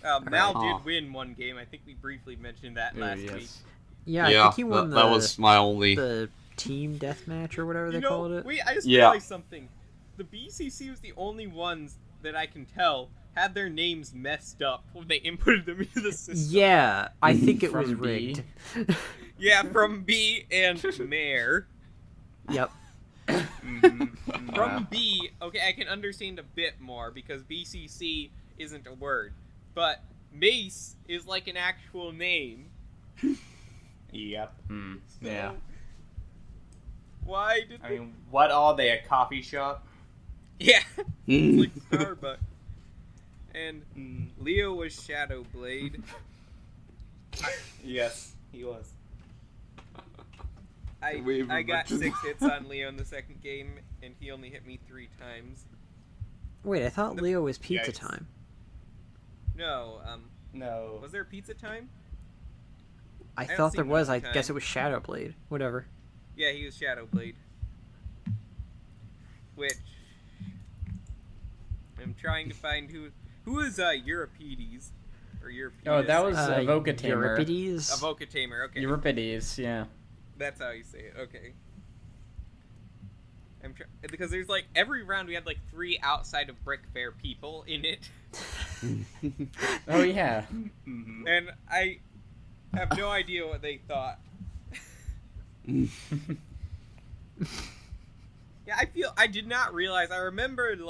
Speaker 1: Mal
Speaker 3: Huh.
Speaker 1: did win one game. I think we briefly mentioned that
Speaker 4: Ooh,
Speaker 1: last week.
Speaker 4: yes.
Speaker 2: Yeah, I think he won
Speaker 3: that was my only.
Speaker 2: the team deathmatch or whatever they called it.
Speaker 1: Wait, I just
Speaker 3: Yeah.
Speaker 1: realized something. The BCC was the only ones that I can tell had their names messed up when they inputted them into the system.
Speaker 2: Yeah, I think it was
Speaker 4: From B.
Speaker 2: rigged.
Speaker 1: Yeah, from B and Mare.
Speaker 2: Yep.
Speaker 1: From B, okay, I can understand a bit more because BCC isn't a word. But Mace is like an actual name.
Speaker 5: Yep.
Speaker 4: Hmm.
Speaker 1: So
Speaker 4: Yeah.
Speaker 1: why did
Speaker 5: I
Speaker 1: they...
Speaker 5: mean, what are they? A coffee shop?
Speaker 1: Yeah, it's like Starbucks. And Leo was Shadowblade.
Speaker 5: Yes, he was.
Speaker 1: I got 6 hits on Leo in the second game, and he only hit me 3 times.
Speaker 2: Wait, I thought Leo was pizza
Speaker 5: Yikes.
Speaker 2: time.
Speaker 1: No,
Speaker 5: No.
Speaker 1: was there pizza time?
Speaker 2: I
Speaker 1: haven't
Speaker 2: thought there
Speaker 1: seen
Speaker 2: was.
Speaker 1: Pizza
Speaker 2: I
Speaker 1: Time.
Speaker 2: guess it was Shadowblade. Whatever.
Speaker 1: Yeah, he was Shadowblade. Which I'm trying to find who is Euripides or Euripides.
Speaker 4: Oh, that was Avoca Tamer.
Speaker 2: Euripides.
Speaker 1: Avoca Tamer. Okay,
Speaker 4: Euripides, yeah.
Speaker 1: that's how you say it. Okay. Because there's every round we had 3 outside of Brickfair people in it,
Speaker 4: Oh yeah.
Speaker 5: Mm-hmm.
Speaker 1: and I have no idea what they thought. Yeah, I did not realize. I remembered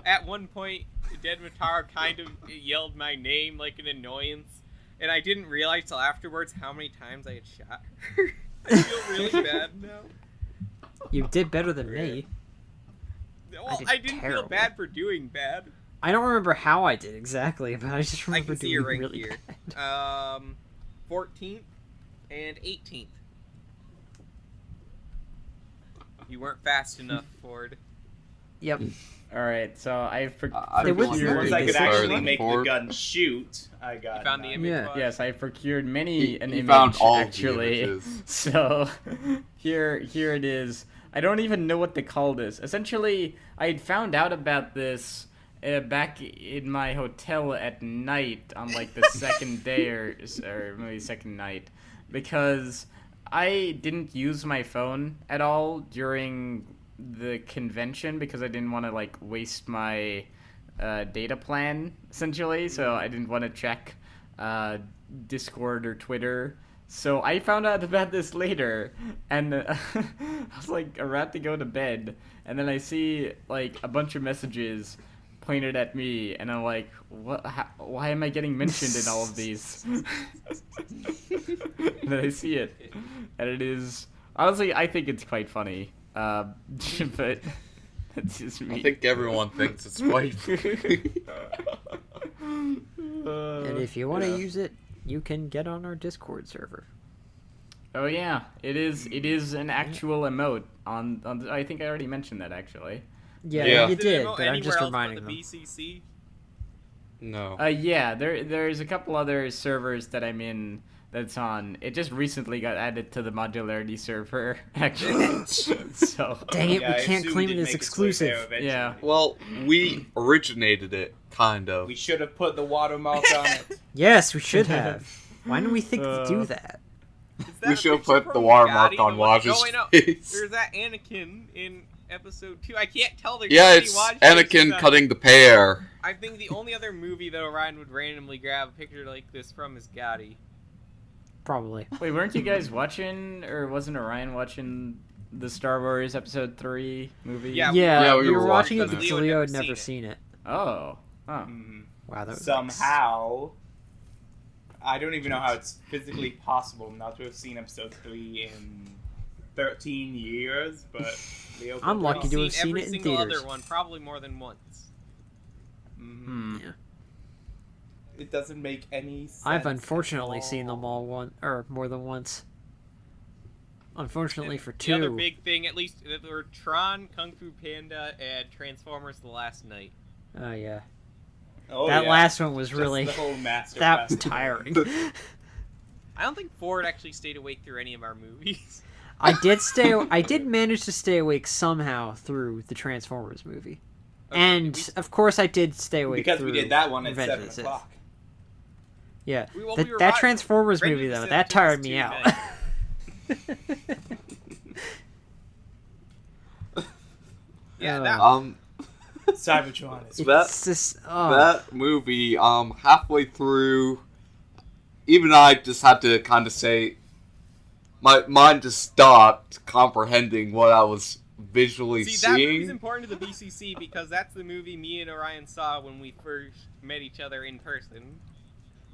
Speaker 1: at one point Dead Mataro kind of yelled my name like an annoyance, and I didn't realize till afterwards how many times I had shot her. I feel really bad now.
Speaker 2: You did better than me.
Speaker 1: Well,
Speaker 2: did
Speaker 1: I didn't
Speaker 2: terrible.
Speaker 1: feel bad for doing bad.
Speaker 2: I don't remember how I did exactly, but I just
Speaker 1: I
Speaker 2: remember
Speaker 1: can see
Speaker 2: doing
Speaker 1: your rank
Speaker 2: really
Speaker 1: here.
Speaker 2: bad.
Speaker 1: 14th and 18th. You weren't fast enough, Ford.
Speaker 2: Yep.
Speaker 4: All right, so I've
Speaker 2: There was
Speaker 4: procured.
Speaker 5: Once I could
Speaker 2: This
Speaker 5: actually
Speaker 2: is
Speaker 5: make the
Speaker 3: forward.
Speaker 5: gun shoot, I got.
Speaker 1: You found the image.
Speaker 2: Yeah.
Speaker 1: file?
Speaker 4: Yes, I procured an
Speaker 3: He
Speaker 4: image
Speaker 3: found all of the
Speaker 4: actually.
Speaker 3: images.
Speaker 4: So here it is. I don't even know what to call this. Essentially, I had found out about this back in my hotel at night on like the second day or maybe second night, because I didn't use my phone at all during the convention because I didn't want to like waste my data plan essentially, so I didn't want to check Discord or Twitter. So I found out about this later, and I was like about to go to bed, and then I see like a bunch of messages pointed at me, and I'm like, what? Why am I getting mentioned in all of these? And then I see it, and it is honestly, I think it's quite funny, but that's just me.
Speaker 3: I think everyone thinks it's quite.
Speaker 2: And if you want to use it, you can get on our Discord server.
Speaker 4: Oh yeah, it is an actual emote on I think I already mentioned that actually.
Speaker 2: Yeah,
Speaker 3: Yeah.
Speaker 2: you
Speaker 1: Is it
Speaker 2: did,
Speaker 1: remote
Speaker 2: but I'm just
Speaker 1: anywhere else but
Speaker 2: reminding
Speaker 1: the
Speaker 2: them.
Speaker 1: BCC?
Speaker 3: No.
Speaker 4: Yeah, there's a couple other servers that I'm in that's on. It just recently got added to the Modularity server, actually. So
Speaker 2: Dang it,
Speaker 5: Yeah, I
Speaker 2: we can't
Speaker 5: assumed
Speaker 2: claim
Speaker 5: it'd
Speaker 2: it as
Speaker 5: make its way there
Speaker 2: exclusive.
Speaker 5: eventually.
Speaker 4: Yeah.
Speaker 3: Well, we originated it, kind of.
Speaker 5: We should have put the watermark on it.
Speaker 2: Yes, we should have. Why didn't we think to do that?
Speaker 1: Is that
Speaker 3: We
Speaker 1: a
Speaker 3: should have
Speaker 1: picture
Speaker 3: put
Speaker 1: from
Speaker 3: the watermark
Speaker 1: Gotti?
Speaker 3: on
Speaker 1: The one-
Speaker 3: Waj's
Speaker 1: No, wait, no.
Speaker 3: face.
Speaker 1: There's that Anakin in episode 2. I can't tell. There's
Speaker 3: Yeah,
Speaker 1: so many
Speaker 3: it's
Speaker 1: Waj faces
Speaker 3: Anakin
Speaker 1: that-
Speaker 3: cutting the pear.
Speaker 1: I think the only other movie that Orion would randomly grab a picture like this from is Gotti.
Speaker 2: Probably.
Speaker 4: wait, weren't you guys watching, or wasn't Orion watching the Star Wars Episode 3 movie?
Speaker 1: Yeah,
Speaker 2: Yeah,
Speaker 3: we
Speaker 2: we
Speaker 3: were
Speaker 2: were watching it
Speaker 3: watching
Speaker 2: because
Speaker 1: it.
Speaker 2: Leo had
Speaker 1: Leo had
Speaker 2: never
Speaker 1: never
Speaker 2: seen it.
Speaker 4: Oh.
Speaker 5: Mhm.
Speaker 2: Wow, that was
Speaker 5: Somehow, I don't even know how it's physically possible not to have seen episode 3 in 13 years, but Leo.
Speaker 2: I'm lucky
Speaker 1: I've
Speaker 2: to have
Speaker 1: seen
Speaker 2: seen
Speaker 1: every
Speaker 2: it in
Speaker 1: single
Speaker 2: theaters.
Speaker 1: other one, probably more than once.
Speaker 4: Hmm.
Speaker 2: Yeah.
Speaker 5: It doesn't make any sense.
Speaker 2: I've unfortunately
Speaker 5: at
Speaker 2: seen them all more than once. Unfortunately for
Speaker 1: The other
Speaker 2: 2.
Speaker 1: big thing, at least, there were Tron, Kung Fu Panda, and Transformers: The Last Night.
Speaker 2: Oh yeah.
Speaker 5: Oh,
Speaker 2: That
Speaker 5: yeah.
Speaker 2: last one was
Speaker 5: Just
Speaker 2: really
Speaker 5: the whole master
Speaker 2: that
Speaker 5: class.
Speaker 2: was tiring.
Speaker 1: I don't think Ford actually stayed awake through any of our movies.
Speaker 2: I did manage to stay awake somehow through the Transformers movie.
Speaker 1: Okay,
Speaker 2: And
Speaker 1: we-
Speaker 2: of course I did stay awake
Speaker 5: Because
Speaker 2: through
Speaker 5: we did that one at
Speaker 2: Revenge of
Speaker 5: 7
Speaker 2: the Sith.
Speaker 5: o'clock.
Speaker 2: Yeah.
Speaker 1: we were
Speaker 2: that
Speaker 1: right.
Speaker 2: Transformers
Speaker 1: Revenge
Speaker 2: movie
Speaker 1: of the
Speaker 2: though,
Speaker 1: Sith
Speaker 2: that
Speaker 1: took us
Speaker 2: tired me
Speaker 1: 2
Speaker 2: out.
Speaker 1: nights. Yeah, that
Speaker 5: Cybertron is
Speaker 2: It's just
Speaker 3: That movie, halfway through, even I just had to kind of say, my mind just stopped comprehending what I was visually
Speaker 1: See, that movie's
Speaker 3: seeing.
Speaker 1: important to the BCC because that's the movie me and Orion saw when we first met each other in person.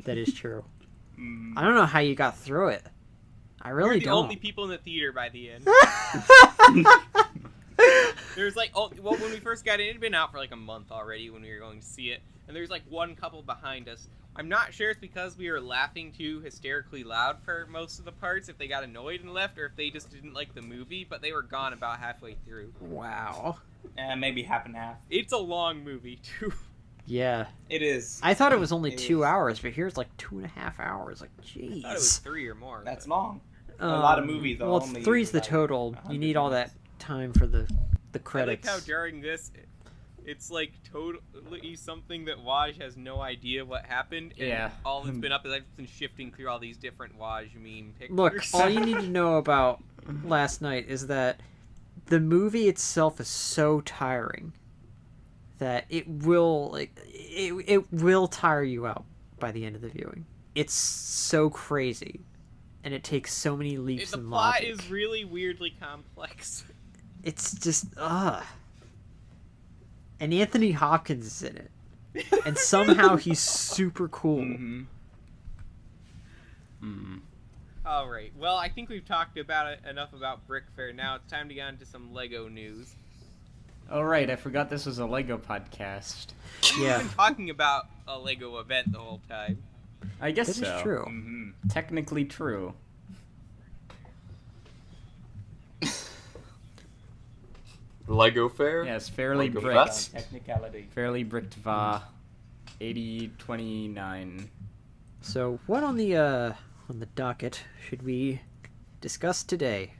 Speaker 2: that is true.
Speaker 5: Mm.
Speaker 2: I don't know how you got through it. I
Speaker 1: We're
Speaker 2: really
Speaker 1: the
Speaker 2: don't.
Speaker 1: only people in the theater by the end. There's like, when we first got in, it had been out for like a month already when we were going to see it, and there's like one couple behind us. I'm not sure it's because we were laughing too hysterically loud for most of the parts, if they got annoyed and left, or if they just didn't like the movie, but they were gone about halfway through.
Speaker 2: Wow.
Speaker 5: Maybe half and half.
Speaker 1: It's a long movie, too.
Speaker 2: Yeah.
Speaker 5: It is.
Speaker 2: I thought it was only
Speaker 5: It
Speaker 2: 2
Speaker 5: is.
Speaker 2: hours, but here's like 2.5 hours. Like,
Speaker 1: I thought it was
Speaker 2: jeez.
Speaker 1: 3 or more.
Speaker 5: That's
Speaker 1: but-
Speaker 5: long. A lot of movies are
Speaker 2: Well,
Speaker 5: only
Speaker 2: 3's the
Speaker 5: like
Speaker 2: total. You
Speaker 5: 100
Speaker 2: need all that
Speaker 5: minutes.
Speaker 2: time for the
Speaker 1: I
Speaker 2: credits.
Speaker 1: like how during this, it's like totally something that Waj has no idea what happened. And
Speaker 4: Yeah.
Speaker 1: all that's been up is I've been shifting through all these different Waj meme pictures.
Speaker 2: Look, all you need to know about Last Night is that the movie itself is so tiring that it will it will tire you out by the end of the viewing. It's so crazy, and it takes so many leaps
Speaker 1: The
Speaker 2: in
Speaker 1: plot
Speaker 2: logic.
Speaker 1: is really weirdly complex.
Speaker 2: It's just and Anthony Hopkins is in it, and somehow he's super cool.
Speaker 5: Mm-hmm.
Speaker 4: Hmm.
Speaker 1: All right. Well, I think we've talked about it enough about Brickfair. Now it's time to get on to some Lego news.
Speaker 4: Oh right, I forgot this was a Lego podcast.
Speaker 2: Yeah,
Speaker 1: We've been talking about a Lego event the whole time.
Speaker 4: I guess
Speaker 2: that is
Speaker 4: so.
Speaker 2: true.
Speaker 5: Mm-hmm.
Speaker 4: Technically true.
Speaker 3: Lego Fair?
Speaker 4: Yes, fairly
Speaker 3: Lego
Speaker 4: bricked.
Speaker 3: Fest?
Speaker 5: Technicality.
Speaker 4: Fairly bricked va 8029.
Speaker 2: So, what on the docket should we discuss today?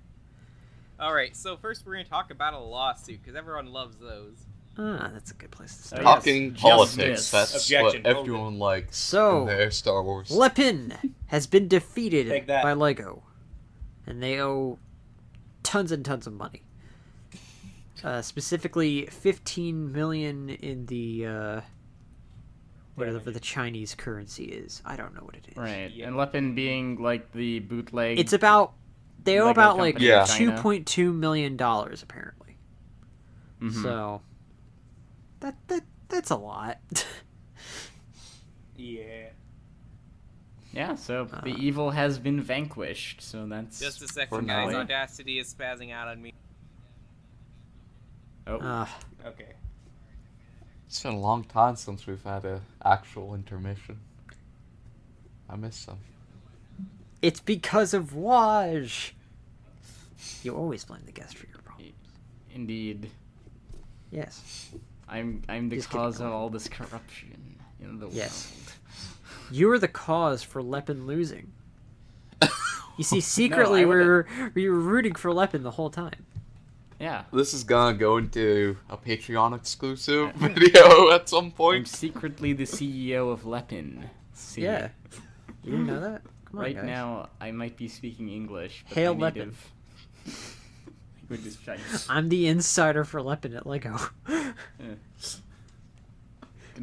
Speaker 1: Alright, so first we're going to talk about a lawsuit, because everyone loves those.
Speaker 2: Ah, that's a good place to start.
Speaker 4: yes.
Speaker 3: Talking
Speaker 4: Justice.
Speaker 3: politics, that's
Speaker 5: Objection,
Speaker 3: what
Speaker 5: hold
Speaker 3: everyone likes
Speaker 2: So,
Speaker 3: in their Star Wars.
Speaker 2: Lepin has been defeated
Speaker 5: Take that.
Speaker 2: by Lego, and they owe tons and tons of money. Specifically, 15 million in the whatever the Chinese currency is. I don't know what it is.
Speaker 4: Right,
Speaker 5: Yeah.
Speaker 4: and Lepin being like the bootleg.
Speaker 2: It's about they owe
Speaker 4: Lego
Speaker 2: about like
Speaker 4: company
Speaker 3: in Yeah.
Speaker 4: China.
Speaker 2: $2.2 million apparently.
Speaker 4: Mhm.
Speaker 2: So that's a lot.
Speaker 5: Yeah.
Speaker 4: Yeah, so the evil has been vanquished. So that's
Speaker 1: Just a
Speaker 3: For
Speaker 1: second,
Speaker 3: now.
Speaker 1: guys. Audacity is spazzing out on me.
Speaker 4: oh.
Speaker 5: Okay.
Speaker 3: It's been a long time since we've had an actual intermission. I miss them.
Speaker 2: It's because of Waj. You always blame the guest for your problems.
Speaker 4: Indeed.
Speaker 2: Yes.
Speaker 4: I'm the
Speaker 2: Just
Speaker 4: cause
Speaker 2: kidding.
Speaker 4: of all this corruption in the
Speaker 2: Yes.
Speaker 4: world.
Speaker 2: You were the cause for Lepin losing. You see, secretly
Speaker 4: I
Speaker 2: we were rooting for Lepin the whole time.
Speaker 4: Yeah.
Speaker 3: This is gonna go into a Patreon exclusive video at some
Speaker 4: I'm
Speaker 3: point.
Speaker 4: secretly the CEO of Lepin. See?
Speaker 2: Yeah. You didn't know that? Come on,
Speaker 4: Right
Speaker 2: guys.
Speaker 4: now, I might be speaking English, but
Speaker 2: Hail
Speaker 4: my
Speaker 2: Lepin.
Speaker 4: native language is Chinese.
Speaker 2: I'm the insider for Lepin at Lego.
Speaker 4: Gonna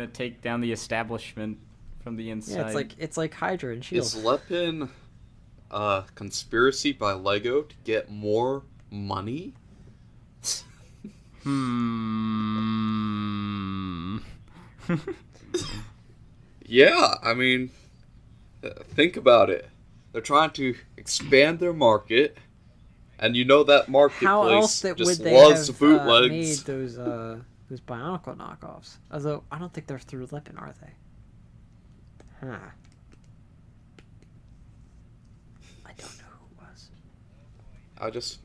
Speaker 4: take down the establishment from the inside.
Speaker 2: Yeah, it's like Hydra and Shield.
Speaker 3: Is Lepin a conspiracy by Lego to get more money? Yeah, I mean, think about it. They're trying to expand their market, and you know that marketplace
Speaker 2: How else would
Speaker 3: just
Speaker 2: they
Speaker 3: loves
Speaker 2: have
Speaker 3: bootlegs.
Speaker 2: made those Bionicle knockoffs? Although I don't think they're through Lepin, are they? Huh. I don't know who it was.
Speaker 3: I just.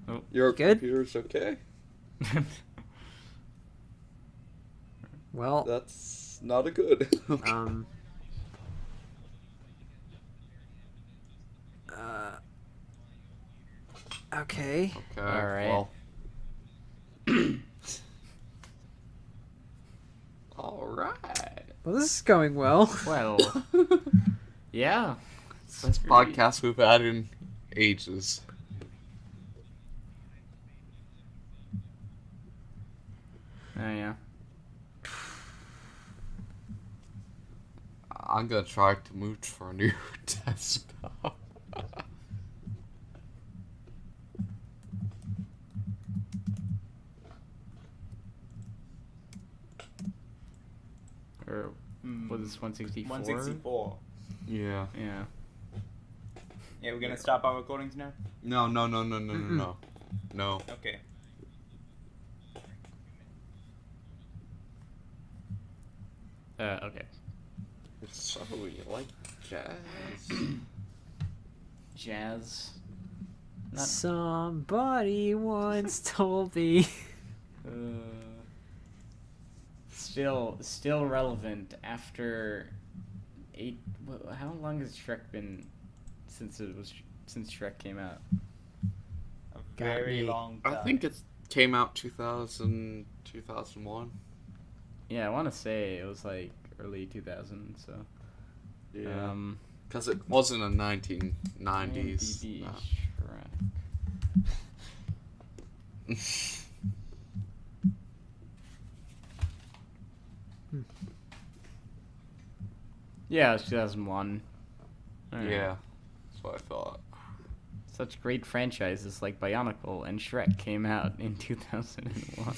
Speaker 4: Oh.
Speaker 3: Your
Speaker 2: Good?
Speaker 3: computer's okay?
Speaker 2: Well,
Speaker 3: That's not a good.
Speaker 2: Okay.
Speaker 3: Okay,
Speaker 4: Alright.
Speaker 3: well. Alright.
Speaker 2: Well, this is going well.
Speaker 4: Well, yeah.
Speaker 3: Best podcast we've had in ages.
Speaker 4: Oh, yeah.
Speaker 3: I'm gonna try to mooch for a new desktop.
Speaker 4: Or was this 164?
Speaker 5: 164.
Speaker 3: Yeah.
Speaker 4: Yeah.
Speaker 5: Yeah, we're gonna stop our recordings now?
Speaker 3: No. No.
Speaker 5: Okay.
Speaker 4: Okay.
Speaker 3: So you like jazz?
Speaker 4: Jazz. Not-
Speaker 2: Somebody once told me.
Speaker 4: Still relevant after 8. How long has Shrek been since Shrek came out?
Speaker 5: A
Speaker 2: Got
Speaker 5: very
Speaker 2: me.
Speaker 5: long
Speaker 3: I
Speaker 5: time.
Speaker 3: think it came out 2001.
Speaker 4: Yeah, I want to say it was like early 2000. So.
Speaker 3: Yeah. Because it wasn't a 1990s.
Speaker 4: IMDb Shrek. Yeah, it was 2001. Alright.
Speaker 3: Yeah. That's what I thought.
Speaker 4: Such great franchises like Bionicle and Shrek came out in 2001.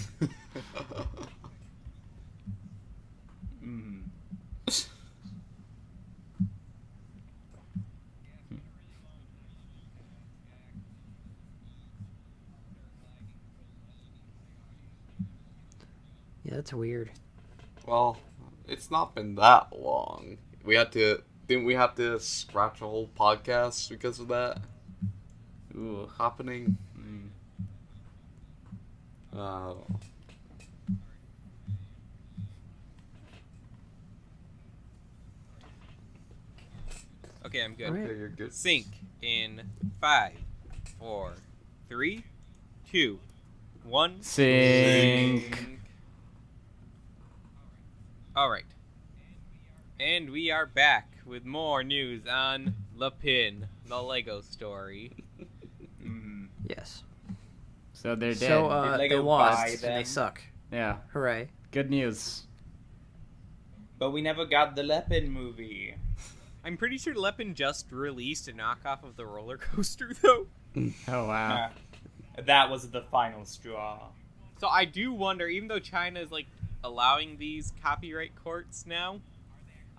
Speaker 5: Mm.
Speaker 2: Yeah, that's weird.
Speaker 3: Well, it's not been that long. Didn't we have to scratch a whole podcast because of that
Speaker 4: Ooh.
Speaker 3: happening? Oh.
Speaker 1: Okay, I'm good.
Speaker 2: All right.
Speaker 3: Okay, you're good.
Speaker 1: Sync in 5, 4, 3, 2, 1.
Speaker 4: Sync.
Speaker 1: Alright. And we are back with more news on Le Pin, the Lego story.
Speaker 2: Yes.
Speaker 4: So they're dead.
Speaker 2: So
Speaker 5: Did
Speaker 2: they
Speaker 5: Lego
Speaker 2: lost
Speaker 5: buy
Speaker 2: and they
Speaker 5: them?
Speaker 2: suck.
Speaker 4: yeah.
Speaker 2: Hooray.
Speaker 4: Good news.
Speaker 5: But we never got the Lepin movie.
Speaker 1: I'm pretty sure Le Pin just released a knockoff of the roller coaster, though.
Speaker 4: Oh wow.
Speaker 5: That was the final straw.
Speaker 1: So I do wonder, even though China is, like, allowing these copyright courts now,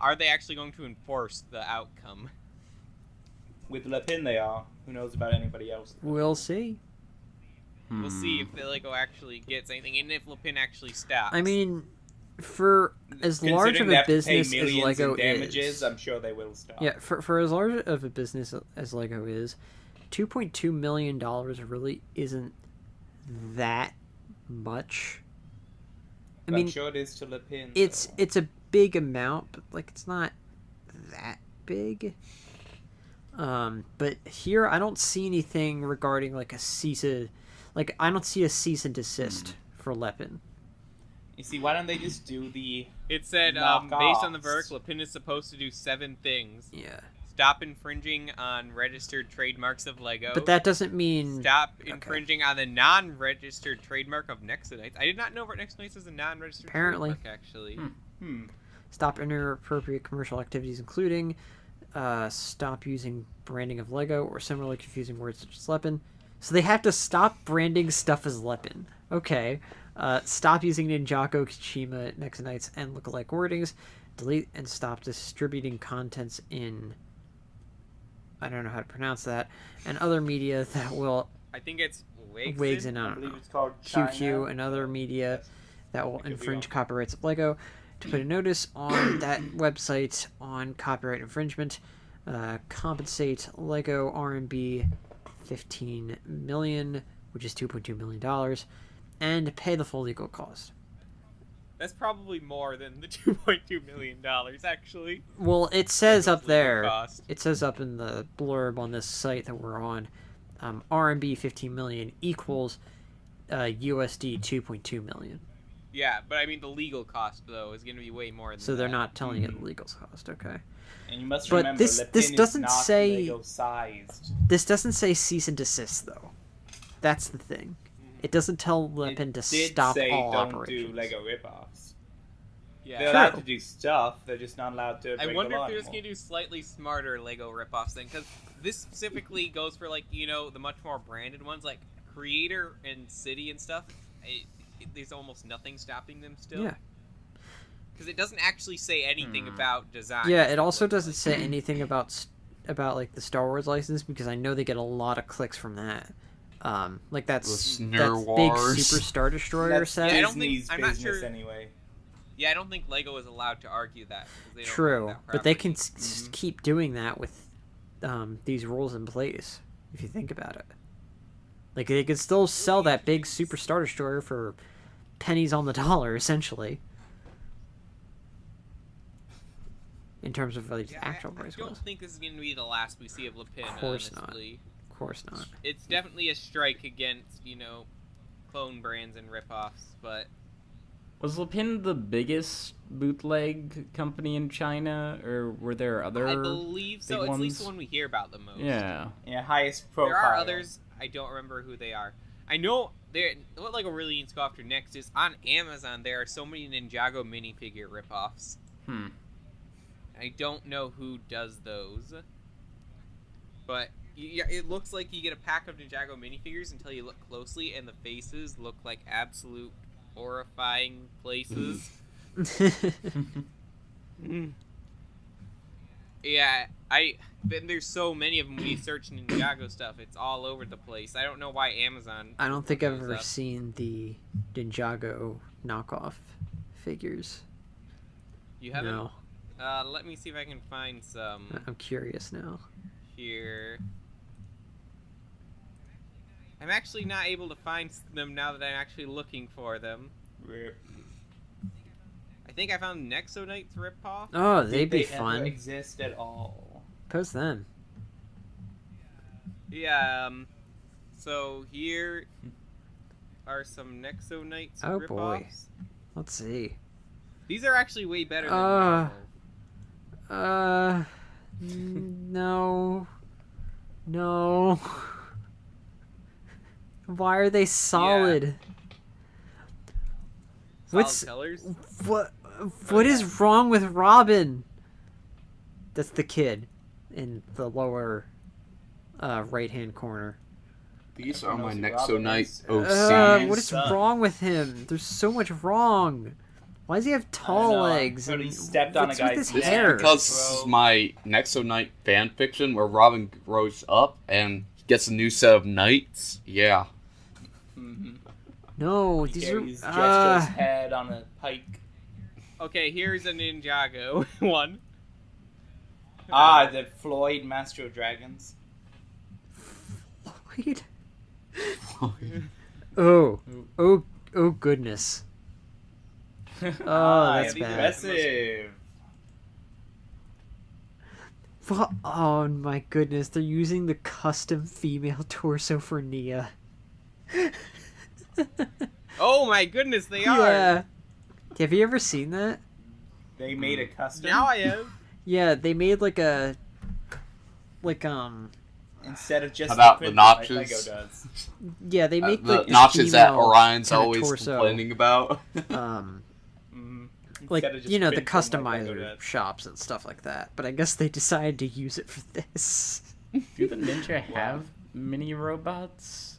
Speaker 1: are they actually going to enforce the outcome?
Speaker 5: With Lepin they are. Who knows about anybody else?
Speaker 2: We'll see.
Speaker 1: We'll see if the Lego actually gets anything, and if Le Pin actually stops.
Speaker 2: I mean, for as large of
Speaker 5: Considering they
Speaker 2: a
Speaker 5: have to pay
Speaker 2: business as
Speaker 5: millions
Speaker 2: Lego
Speaker 5: in damages,
Speaker 2: is,
Speaker 5: I'm sure they will stop.
Speaker 2: yeah, for as large of a business as Lego is, $2.2 million really isn't that much. I
Speaker 5: But
Speaker 2: mean,
Speaker 5: I'm sure it is to Lepin.
Speaker 2: it's a big amount, but like it's not that big. But here I don't see anything regarding like I don't see a cease and desist for Lepin.
Speaker 5: You see, why don't they just do the...
Speaker 1: It said, based on the
Speaker 5: knockoffs?
Speaker 1: verdict, Le Pin is supposed to do 7 things.
Speaker 2: Yeah,
Speaker 1: Stop infringing on registered trademarks of Lego.
Speaker 2: but that doesn't mean
Speaker 1: Stop infringing on the non-registered trademark of Nexonites. I did not know Nexonites is a non-registered
Speaker 2: Apparently.
Speaker 1: trademark, actually.
Speaker 2: stop inappropriate commercial activities, including stop using branding of Lego or similarly confusing words such as Lepin. So they have to stop branding stuff as Lepin. Okay. Stop using Ninjago, Kashima, Nexonites, and lookalike wordings. Delete and stop distributing contents in... I don't know how to pronounce that. And other media that will...
Speaker 1: I think it's
Speaker 2: Wigs and I
Speaker 5: I
Speaker 2: don't
Speaker 5: believe
Speaker 2: know.
Speaker 5: it's called
Speaker 2: QQ
Speaker 5: China.
Speaker 2: and other media that will
Speaker 5: I could be
Speaker 2: infringe
Speaker 5: wrong.
Speaker 2: copyrights of Lego. To put a notice on that website on copyright infringement, compensate Lego RMB 15 million, which is $2.2 million, and pay the full legal cost.
Speaker 1: That's probably more than the $2.2 million, actually.
Speaker 2: Well, it says up
Speaker 1: Legal
Speaker 2: there,
Speaker 1: cost.
Speaker 2: it says up in the blurb on this site that we're on, RMB 15 million equals USD 2.2 million.
Speaker 1: Yeah, but I mean the legal cost, though, is going to be way more than
Speaker 2: So they're
Speaker 1: that.
Speaker 2: not telling you the legal cost, okay.
Speaker 5: And you must
Speaker 2: But
Speaker 5: remember,
Speaker 2: this
Speaker 5: Lepin
Speaker 2: doesn't
Speaker 5: is not
Speaker 2: say-
Speaker 5: Lego-sized.
Speaker 2: This doesn't say cease and desist, though. That's the thing. It doesn't tell Lepin
Speaker 5: It
Speaker 2: to
Speaker 5: did
Speaker 2: stop
Speaker 5: say
Speaker 2: all
Speaker 5: don't
Speaker 2: operations.
Speaker 5: do Lego rip-offs. They're
Speaker 1: Yeah.
Speaker 5: allowed
Speaker 2: True.
Speaker 5: to do stuff, they're just not allowed to
Speaker 1: I
Speaker 5: break
Speaker 1: wonder
Speaker 5: the law
Speaker 1: if they're just
Speaker 5: anymore.
Speaker 1: going to do slightly smarter Lego ripoffs then, because this specifically goes for, like, you know, the much more branded ones, like Creator and City and stuff. There's almost nothing stopping them still.
Speaker 2: Yeah.
Speaker 1: Because it doesn't actually say anything about design.
Speaker 2: Yeah, it also doesn't say anything about like the Star Wars license, because I know they get a lot of clicks from that. Like that's
Speaker 3: The
Speaker 2: that
Speaker 3: Star
Speaker 2: big
Speaker 3: Wars.
Speaker 2: Super Star Destroyer
Speaker 5: That's
Speaker 2: set.
Speaker 1: Yeah, I don't think-
Speaker 5: Disney's
Speaker 1: I'm not
Speaker 5: business
Speaker 1: sure-
Speaker 5: anyway.
Speaker 1: Yeah, I don't think Lego is allowed to argue that. 'Cause they don't own
Speaker 2: True,
Speaker 1: that
Speaker 2: but they
Speaker 1: property.
Speaker 2: can keep doing that with these rules in place. If you think about it, like they could still sell that big Super Star Destroyer for pennies on the dollar, essentially. In terms of like
Speaker 1: Yeah,
Speaker 2: actual
Speaker 1: I
Speaker 2: price
Speaker 1: don't
Speaker 2: was.
Speaker 1: think this is going to be the last we see of Le Pin,
Speaker 2: Of course not.
Speaker 1: honestly.
Speaker 2: Of course not.
Speaker 1: It's definitely a strike against, you know, clone brands and ripoffs, but
Speaker 4: Was Lepin the biggest bootleg company in China, or were there other?
Speaker 1: I believe so.
Speaker 4: big
Speaker 1: It's at least the
Speaker 4: ones?
Speaker 1: one we hear about the most.
Speaker 4: Yeah.
Speaker 5: Yeah, highest profile.
Speaker 1: There are others. I don't remember who they are. I know what Lego really needs to go after next is on Amazon. There are so many Ninjago minifigure ripoffs. I don't know who does those, but it looks like you get a pack of Ninjago minifigures until you look closely, and the faces look like absolute horrifying places. Yeah, then there's so many of them when you search Ninjago stuff. It's all over the place. I don't know why Amazon.
Speaker 2: I don't think I've
Speaker 1: goes
Speaker 2: ever
Speaker 1: up.
Speaker 2: seen the Ninjago knockoff figures.
Speaker 1: You haven't?
Speaker 2: No,
Speaker 1: Let me see if I can find some
Speaker 2: I'm curious now.
Speaker 1: here. I'm actually not able to find them now that I'm actually looking for them.
Speaker 5: Rip.
Speaker 1: I think I found Nexo Knight's ripoff.
Speaker 2: Oh, they'd
Speaker 5: Did
Speaker 2: be
Speaker 5: they
Speaker 2: fun.
Speaker 5: ever exist at all?
Speaker 2: Post them.
Speaker 1: Yeah, so here are some Nexo Knights
Speaker 2: Oh,
Speaker 1: ripoffs.
Speaker 2: boy. Let's see.
Speaker 1: These are actually way better than normal.
Speaker 2: No. No. Why are they solid?
Speaker 1: Solid colors.
Speaker 2: What is wrong with Robin? That's the kid in the lower right-hand corner.
Speaker 3: These are my
Speaker 5: knows
Speaker 3: Nexo
Speaker 5: Robin
Speaker 3: Knight
Speaker 5: is?
Speaker 3: OC.
Speaker 2: What is
Speaker 5: son.
Speaker 2: wrong with him? There's so much wrong. Why does he have tall legs?
Speaker 5: But he
Speaker 2: and
Speaker 5: stepped on a
Speaker 2: what's with
Speaker 5: guy's
Speaker 2: his
Speaker 3: This
Speaker 2: hair?
Speaker 3: is because this is my Nexo Knight fan fiction where Robin grows up and he gets a new set of knights. Yeah.
Speaker 5: Mm-hmm.
Speaker 2: No, these
Speaker 5: Carries
Speaker 2: are.
Speaker 5: Jester's head on a pike.
Speaker 1: Okay, here's a Ninjago one.
Speaker 5: The Floyd Master of Dragons.
Speaker 2: Wait. Oh goodness. Oh, that's bad.
Speaker 5: Impressive.
Speaker 2: Oh my goodness, they're using the custom female torso for Nia.
Speaker 1: Oh my goodness, they are.
Speaker 2: Yeah. Have you ever seen that?
Speaker 5: They made a custom.
Speaker 1: Now I have.
Speaker 2: Yeah, they made
Speaker 5: instead of just
Speaker 3: How about
Speaker 5: the
Speaker 3: the
Speaker 5: print
Speaker 3: notches?
Speaker 5: like Lego does.
Speaker 2: yeah, they make
Speaker 3: The
Speaker 2: like a
Speaker 3: notches that
Speaker 2: female
Speaker 3: Orion's
Speaker 2: kinda
Speaker 3: always
Speaker 2: torso.
Speaker 3: complaining about.
Speaker 5: Mm-hmm.
Speaker 2: Like,
Speaker 5: Instead of just
Speaker 2: you know, the
Speaker 5: print them like Lego
Speaker 2: customizer
Speaker 5: does.
Speaker 2: shops and stuff like that. But I guess they decided to use it for this.
Speaker 4: Do the Ninja have mini robots?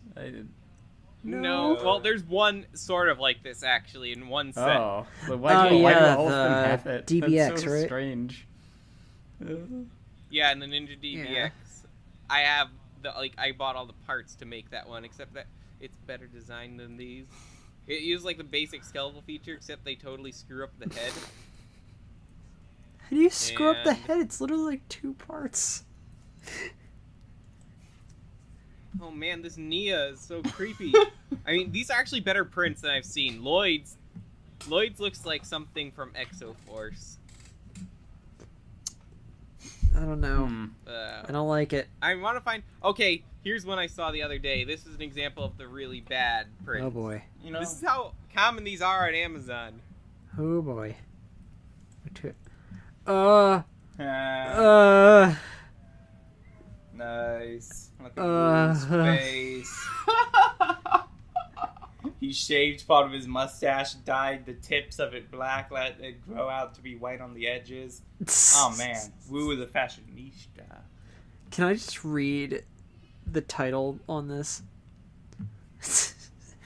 Speaker 1: No. Well, there's one sort of like this actually in one set.
Speaker 4: Oh, but why do
Speaker 2: yeah,
Speaker 4: all of them
Speaker 2: the
Speaker 4: have it?
Speaker 2: DBX,
Speaker 4: That's so
Speaker 2: right?
Speaker 4: strange.
Speaker 1: Yeah, and the Ninja DBX.
Speaker 2: Yeah.
Speaker 1: I have I bought all the parts to make that one, except that it's better designed than these. It used like the basic skeletal feature, except they totally screw up the head.
Speaker 2: How do you screw up the
Speaker 1: And-
Speaker 2: head? It's literally like 2 parts.
Speaker 1: Oh man, this Nia is so creepy. I mean, these are actually better prints than I've seen. Lloyd's looks like something from Exoforce.
Speaker 2: I don't know. I don't like it.
Speaker 1: I want to find. Okay, here's one I saw the other day. This is an example of the really bad print.
Speaker 2: Oh boy.
Speaker 5: You know,
Speaker 1: This is how common these are on Amazon.
Speaker 2: Oh boy.
Speaker 5: nice. Look at his face. He shaved part of his mustache, dyed the tips of it black, let it grow out to be white on the edges. Oh man, Wu is a fashionista.
Speaker 2: Can I just read the title on this?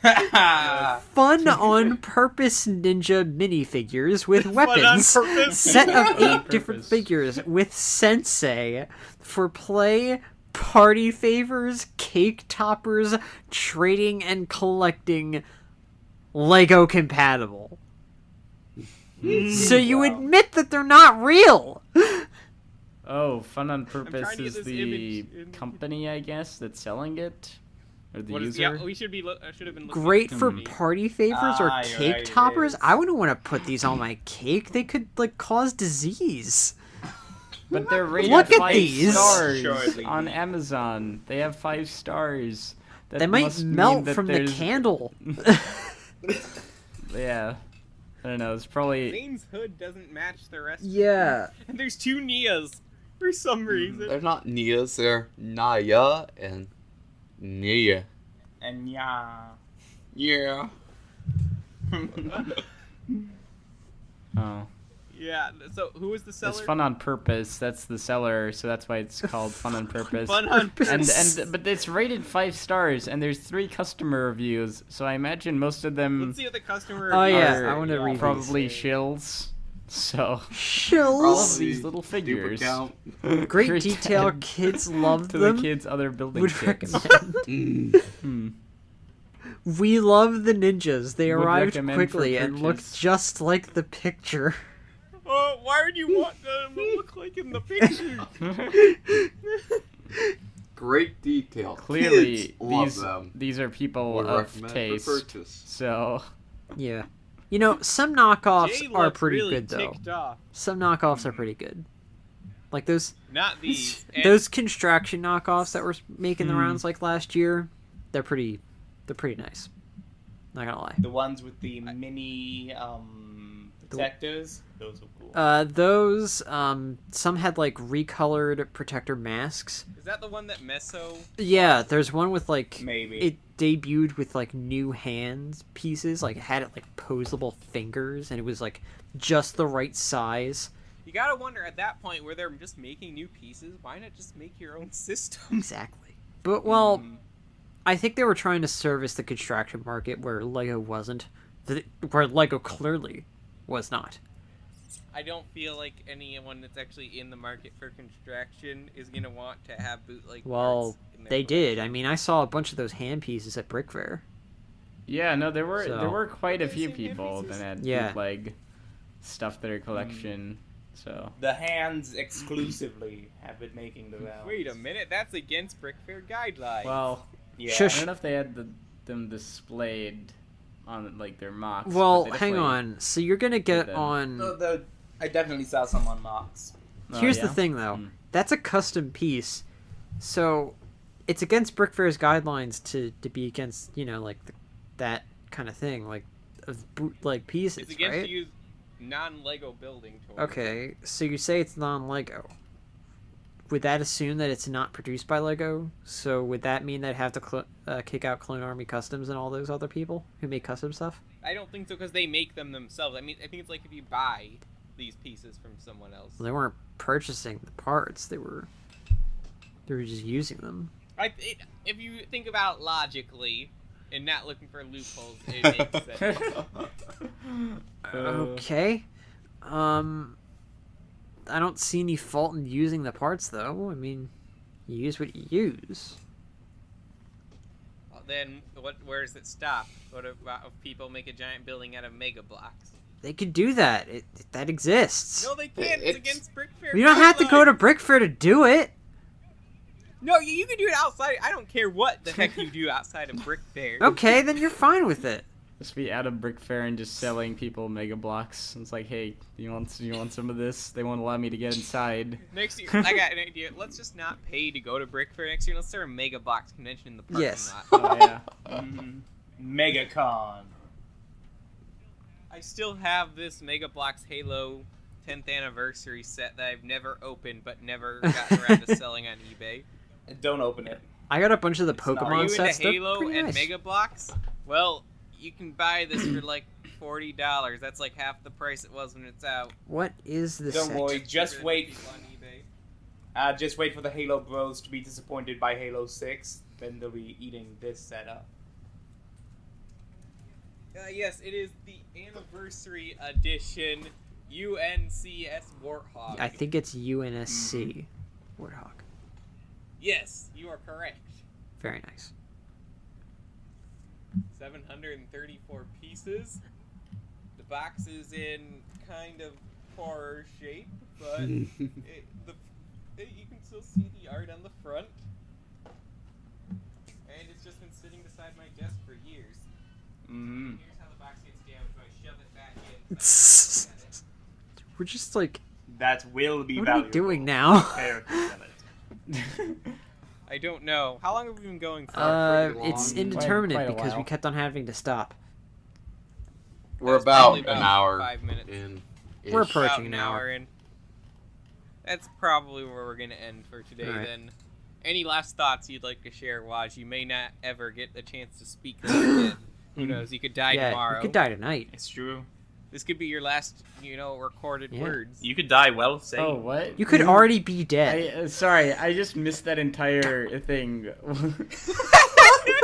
Speaker 2: Fun on purpose ninja minifigures with weapons.
Speaker 1: Fun on purpose.
Speaker 2: Set of 8
Speaker 4: on
Speaker 2: different
Speaker 4: purpose.
Speaker 2: figures with sensei for play, party favors, cake toppers, trading and collecting, Lego compatible. So you admit that they're not real.
Speaker 4: Oh, Fun on
Speaker 1: trying
Speaker 4: Purpose
Speaker 1: to get
Speaker 4: is
Speaker 1: this
Speaker 4: the
Speaker 1: image in-
Speaker 4: company, I guess, that's selling it? Or the
Speaker 1: What is?
Speaker 4: user?
Speaker 1: Yeah, we should be. I should have been. looking
Speaker 2: Great
Speaker 1: at
Speaker 2: for
Speaker 1: the company.
Speaker 2: party favors or
Speaker 5: Ah, you're
Speaker 2: cake
Speaker 5: right, it
Speaker 2: toppers.
Speaker 5: is.
Speaker 2: I wouldn't want to put these on my cake. They could like cause disease.
Speaker 4: But they're rated
Speaker 2: Look at
Speaker 4: 5
Speaker 2: these.
Speaker 4: stars
Speaker 5: Surely.
Speaker 4: on Amazon. They have 5 stars. That
Speaker 2: They might
Speaker 4: must mean
Speaker 2: melt
Speaker 4: that
Speaker 2: from the
Speaker 4: there's-
Speaker 2: candle.
Speaker 4: Yeah. I don't know, it's probably...
Speaker 1: Zane's hood doesn't match the rest.
Speaker 2: Yeah.
Speaker 1: And there's 2 Nias for some reason.
Speaker 3: They're not Nias, they're Naya and Nia.
Speaker 5: And yeah.
Speaker 3: Yeah.
Speaker 4: Oh.
Speaker 1: Yeah. So who was the seller?
Speaker 4: It's Fun on Purpose. That's the seller, so that's why it's called Fun on Purpose.
Speaker 1: Fun on purpose.
Speaker 4: But it's rated 5 stars, and there's 3 customer reviews, so I imagine most of them
Speaker 1: Let's see what the customer.
Speaker 2: Oh,
Speaker 1: reviews
Speaker 2: yeah,
Speaker 1: are.
Speaker 2: I wanna read these.
Speaker 4: probably shills. So all of
Speaker 2: Shills.
Speaker 4: these little
Speaker 3: Stupid
Speaker 4: figures.
Speaker 3: count.
Speaker 2: Great
Speaker 4: Great
Speaker 2: detail.
Speaker 4: ten
Speaker 2: Kids love
Speaker 4: to
Speaker 2: them.
Speaker 4: the kids' other building
Speaker 2: Would
Speaker 4: kits.
Speaker 2: recommend.
Speaker 3: Mm.
Speaker 2: We love the ninjas. They
Speaker 4: Would
Speaker 2: arrived
Speaker 4: recommend
Speaker 2: quickly
Speaker 4: for
Speaker 2: and looked
Speaker 4: purchase.
Speaker 2: just like the picture.
Speaker 1: Oh, why would you want them to look like in the picture?
Speaker 3: great detail.
Speaker 4: Clearly,
Speaker 3: Kids love them.
Speaker 4: these are people
Speaker 3: Would
Speaker 4: of
Speaker 3: recommend for
Speaker 4: taste.
Speaker 3: purchase.
Speaker 4: So,
Speaker 2: Yeah. You know, some knockoffs
Speaker 1: Jay
Speaker 2: are
Speaker 1: looks
Speaker 2: pretty
Speaker 1: really
Speaker 2: good though.
Speaker 1: ticked off.
Speaker 2: Some knockoffs are pretty good. Like those
Speaker 1: Not these. And
Speaker 2: those construction knockoffs that were making the
Speaker 4: Hmm.
Speaker 2: rounds like last year, they're pretty nice. Not gonna lie.
Speaker 5: The ones with the mini protectors, those were cool.
Speaker 2: Those some had like recolored protector masks.
Speaker 1: Is that the one that Meso?
Speaker 2: Yeah, there's one with like
Speaker 5: Maybe.
Speaker 2: it debuted with like new hands pieces, like it had it like posable fingers, and it was like just the right size.
Speaker 1: You gotta wonder at that point where they're just making new pieces. Why not just make your own system?
Speaker 2: Exactly. But well, I think they were trying to service the construction market where Lego wasn't, where Lego clearly was not.
Speaker 1: I don't feel like anyone that's actually in the market for construction is gonna want to have bootleg
Speaker 2: Well,
Speaker 1: parts in their
Speaker 2: they did.
Speaker 1: collection.
Speaker 2: I mean, I saw a bunch of those hand pieces at Brickfair.
Speaker 4: yeah, no, there
Speaker 2: So-
Speaker 4: were quite a
Speaker 1: Have you
Speaker 4: few
Speaker 1: seen hand
Speaker 4: people
Speaker 1: pieces?
Speaker 4: that had
Speaker 2: Yeah.
Speaker 4: bootleg stuff to their collection. So,
Speaker 5: The hands exclusively have been making the rounds.
Speaker 1: Wait a minute, that's against Brickfair guidelines.
Speaker 4: well,
Speaker 5: Yeah.
Speaker 2: Shush.
Speaker 4: I don't know if they had them displayed on like their mocks.
Speaker 2: Well,
Speaker 4: but they
Speaker 2: hang
Speaker 4: definitely-
Speaker 2: on. So you're gonna get
Speaker 4: them.
Speaker 2: on.
Speaker 5: I definitely saw some on Mox.
Speaker 4: Oh,
Speaker 2: Here's the
Speaker 4: yeah?
Speaker 2: thing, though.
Speaker 4: Hmm.
Speaker 2: That's a custom piece, so it's against Brickfair's guidelines to be against like that kind of thing, like of bootleg pieces,
Speaker 1: it's against
Speaker 2: right?
Speaker 1: use non-Lego building toys.
Speaker 2: Okay, so you say it's non-Lego. Would that assume that it's not produced by Lego? So would that mean they'd have to kick out Clone Army Customs and all those other people who make custom stuff?
Speaker 1: I don't think so because they make them themselves. I mean, I think it's like if you buy these pieces from someone else.
Speaker 2: They weren't purchasing the parts; they were just using them.
Speaker 1: If you think about it logically and not looking for loopholes, it makes sense.
Speaker 2: Okay. I don't see any fault in using the parts, though. I mean, you use what you use.
Speaker 1: Well, then, where does it stop? What about if people make a giant building out of mega blocks?
Speaker 2: They could do that. That exists.
Speaker 1: No, they can't. It's against Brickfair.
Speaker 2: You don't have to go to Brickfair to do it.
Speaker 1: No, you can do it outside. I don't care what the heck you do outside of Brickfair.
Speaker 2: Okay, then you're fine with it.
Speaker 4: Just be out of Brickfair and just selling people mega blocks. It's like, hey, you want some of this? They won't allow me to get inside.
Speaker 1: Next year, I got an idea. Let's just not pay to go to Brickfair next year. Let's start a Mega Blocks convention in the parking
Speaker 2: Yes.
Speaker 1: lot.
Speaker 4: Oh yeah.
Speaker 5: MegaCon.
Speaker 1: I still have this Mega Blocks Halo 10th anniversary set that I've never opened but never gotten around to selling on eBay.
Speaker 5: Don't open it.
Speaker 2: I got a bunch of the
Speaker 5: It's not-
Speaker 1: Are
Speaker 2: Pokemon
Speaker 1: you
Speaker 2: sets.
Speaker 1: into
Speaker 2: They're
Speaker 1: Halo
Speaker 2: pretty
Speaker 1: and
Speaker 2: nice.
Speaker 1: Mega Blocks? Well, you can buy this for like $40. That's like half the price it was when it's out.
Speaker 2: What is this?
Speaker 5: Don't
Speaker 2: set?
Speaker 5: worry, just
Speaker 1: Really
Speaker 5: wait.
Speaker 1: cheap on eBay.
Speaker 5: Just wait for the Halo Bros to be disappointed by Halo 6. Then they'll be eating this setup.
Speaker 1: Yes, it is the anniversary edition UNCS Warthog.
Speaker 2: I think it's UNSC Warthog.
Speaker 1: Yes, you are correct.
Speaker 2: Very nice.
Speaker 1: 734 pieces. The box is in kind of horror shape, but you can still see the art on the front. And it's just been sitting beside my desk for years.
Speaker 5: Mm.
Speaker 1: Here's how the box gets damaged when I shove it back in. so I can look at it.
Speaker 2: We're just like,
Speaker 5: That will be
Speaker 2: what are we
Speaker 5: valuable.
Speaker 2: doing now?
Speaker 5: Prepare to sell it.
Speaker 1: I don't know. How long have we been going for?
Speaker 3: pretty
Speaker 2: It's
Speaker 3: long.
Speaker 2: indeterminate
Speaker 4: Quite a
Speaker 2: because we
Speaker 4: while.
Speaker 2: kept on having to stop.
Speaker 3: We're
Speaker 1: That's
Speaker 3: about
Speaker 1: probably
Speaker 3: an hour
Speaker 1: 5 minutes.
Speaker 3: in.
Speaker 2: We're
Speaker 3: ish.
Speaker 2: approaching
Speaker 1: About
Speaker 2: an hour.
Speaker 1: in. That's probably where we're going to end for today,
Speaker 2: Alright.
Speaker 1: then. Any last thoughts you'd like to share, Waj? You may not ever get the chance to speak again. Who knows? You could die
Speaker 2: Yeah,
Speaker 1: tomorrow.
Speaker 2: you could die tonight.
Speaker 5: It's true.
Speaker 1: This could be your last, recorded
Speaker 2: Yeah.
Speaker 1: words.
Speaker 5: You could die well saved.
Speaker 4: Oh what?
Speaker 2: You could already be dead.
Speaker 4: Sorry, I just missed that entire thing.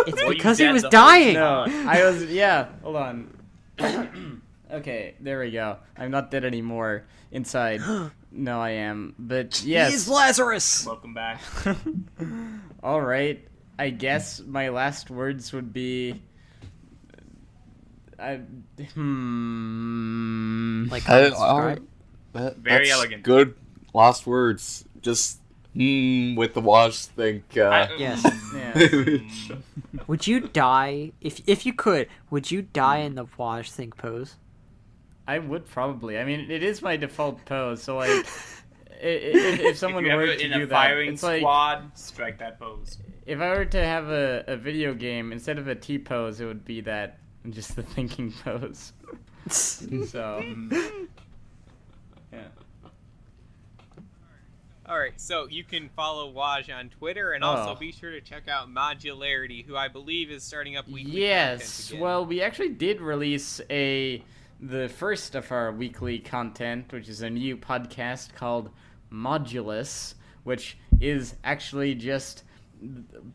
Speaker 2: It's
Speaker 5: Well, you
Speaker 2: because he
Speaker 5: dead
Speaker 2: was
Speaker 5: the whole
Speaker 2: dying.
Speaker 4: No, I was. Yeah, hold on. Okay, there we go. I'm not dead anymore. Inside. No, I am. But
Speaker 2: He
Speaker 4: yes.
Speaker 2: is Lazarus.
Speaker 5: Welcome back.
Speaker 4: All right. I guess my last words would be.
Speaker 2: Like,
Speaker 3: I-
Speaker 2: subscribe.
Speaker 3: That,
Speaker 5: Very
Speaker 3: that's
Speaker 5: elegant.
Speaker 3: Good last words. Just With the Waj think.
Speaker 2: Yes.
Speaker 4: Yeah.
Speaker 2: Would you die if you could? Would you die in the Waj think pose?
Speaker 4: I would probably. I mean, it is my default pose, so like, if someone
Speaker 5: if you
Speaker 4: were
Speaker 5: have it
Speaker 4: to
Speaker 5: in
Speaker 4: do
Speaker 5: a
Speaker 4: that,
Speaker 5: firing
Speaker 4: it's like
Speaker 5: squad, strike that pose.
Speaker 4: if I were to have a video game instead of a T pose, it would be that just the thinking pose. So, yeah.
Speaker 1: Alright, so you can follow Waj on Twitter, and also be sure to check out Modularity, who I believe is starting up weekly content
Speaker 4: Yes,
Speaker 1: again.
Speaker 4: well, we actually did release the first of our weekly content, which is a new podcast called Modulus, which is actually just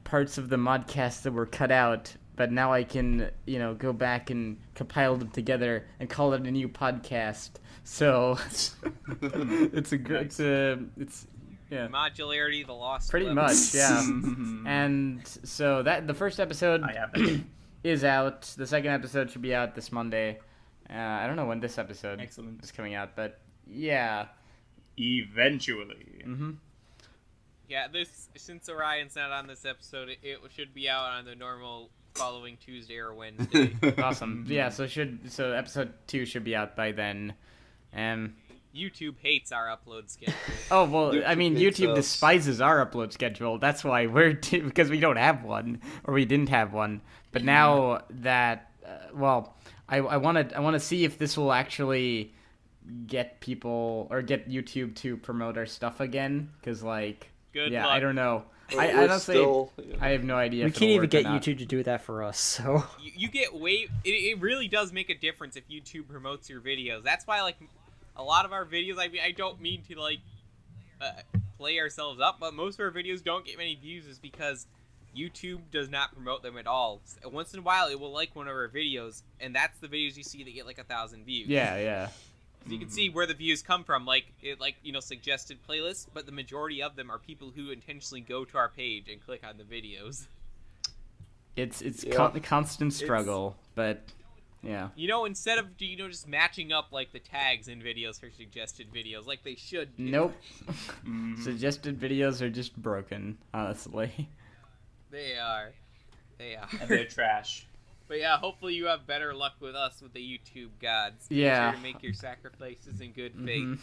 Speaker 4: parts of the modcast that were cut out, but now I can, go back and compile them together and call it a new podcast. So it's
Speaker 1: Modularity, the lost
Speaker 4: pretty
Speaker 1: level.
Speaker 4: much, yeah. And so the first episode
Speaker 5: I have that.
Speaker 4: is out. The second episode should be out this Monday. I don't know when this episode
Speaker 5: Excellent.
Speaker 4: is coming out, but yeah.
Speaker 5: Eventually.
Speaker 4: Mm-hmm.
Speaker 1: Yeah, since Orion's not on this episode, it should be out on the normal following Tuesday or Wednesday.
Speaker 4: Awesome. Yeah, so episode 2 should be out by then.
Speaker 1: YouTube hates our upload schedule.
Speaker 4: Oh, well, I mean,
Speaker 3: hates
Speaker 4: YouTube
Speaker 3: us.
Speaker 4: despises our upload schedule. That's why because we don't have one, or we didn't have one. But now that, I want to see if this will actually get people, or get YouTube to promote our stuff again. Because,
Speaker 1: Good
Speaker 4: yeah,
Speaker 1: luck.
Speaker 4: I don't know. I
Speaker 3: We're
Speaker 4: honestly,
Speaker 3: still-
Speaker 4: I have no idea.
Speaker 2: We
Speaker 4: if
Speaker 2: can't
Speaker 4: it'll
Speaker 2: even
Speaker 4: work
Speaker 2: get
Speaker 4: or not.
Speaker 2: YouTube to do that for us. So
Speaker 1: You get it really does make a difference if YouTube promotes your videos. That's why, a lot of our videos, I don't mean to, play ourselves up, but most of our videos don't get many views is because YouTube does not promote them at all. Once in a while, it will like one of our videos, and that's the videos you see that get 1,000 views.
Speaker 4: Yeah.
Speaker 1: So you can see where the views come from, suggested playlists, but the majority of them are people who intentionally go to our page and click on the videos.
Speaker 4: It's
Speaker 3: Yeah.
Speaker 4: constant struggle, but yeah.
Speaker 1: Instead of just matching up the tags in videos for suggested videos like they should do.
Speaker 4: Nope. Suggested videos are just broken, honestly.
Speaker 1: They are.
Speaker 5: And they're trash.
Speaker 1: But yeah, hopefully you have better luck with us with the YouTube gods.
Speaker 4: Yeah.
Speaker 1: Make sure to make your sacrifices in good faith.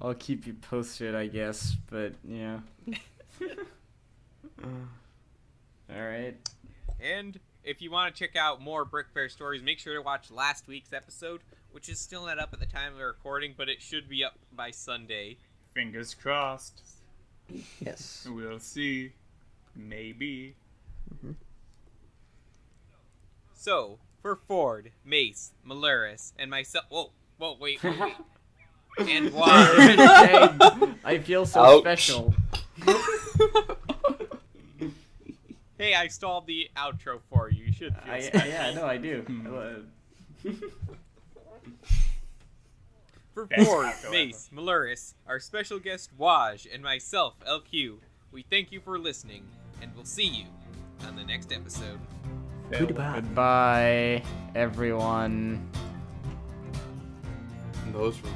Speaker 4: I'll keep you posted, I guess, but yeah. Alright.
Speaker 1: And if you want to check out more Brickfair stories, make sure to watch last week's episode, which is still not up at the time of the recording, but it should be up by Sunday.
Speaker 5: Fingers crossed.
Speaker 2: yes.
Speaker 5: We'll see. Maybe.
Speaker 1: So, for Ford, Mace, Morass, and myself... Whoa, wait. And why?
Speaker 4: Dang, I feel so
Speaker 3: Ouch.
Speaker 4: special.
Speaker 1: Hey, I stalled the outro for you. You should feel special.
Speaker 4: Yeah, no, I do.
Speaker 1: For
Speaker 5: Best
Speaker 1: Ford,
Speaker 5: outro
Speaker 1: Mace, Morass, our special guest Waj, and myself, LQ, we thank you for listening, and we'll see you on the next episode.
Speaker 2: Goodbye.
Speaker 4: Goodbye, everyone.
Speaker 3: Those were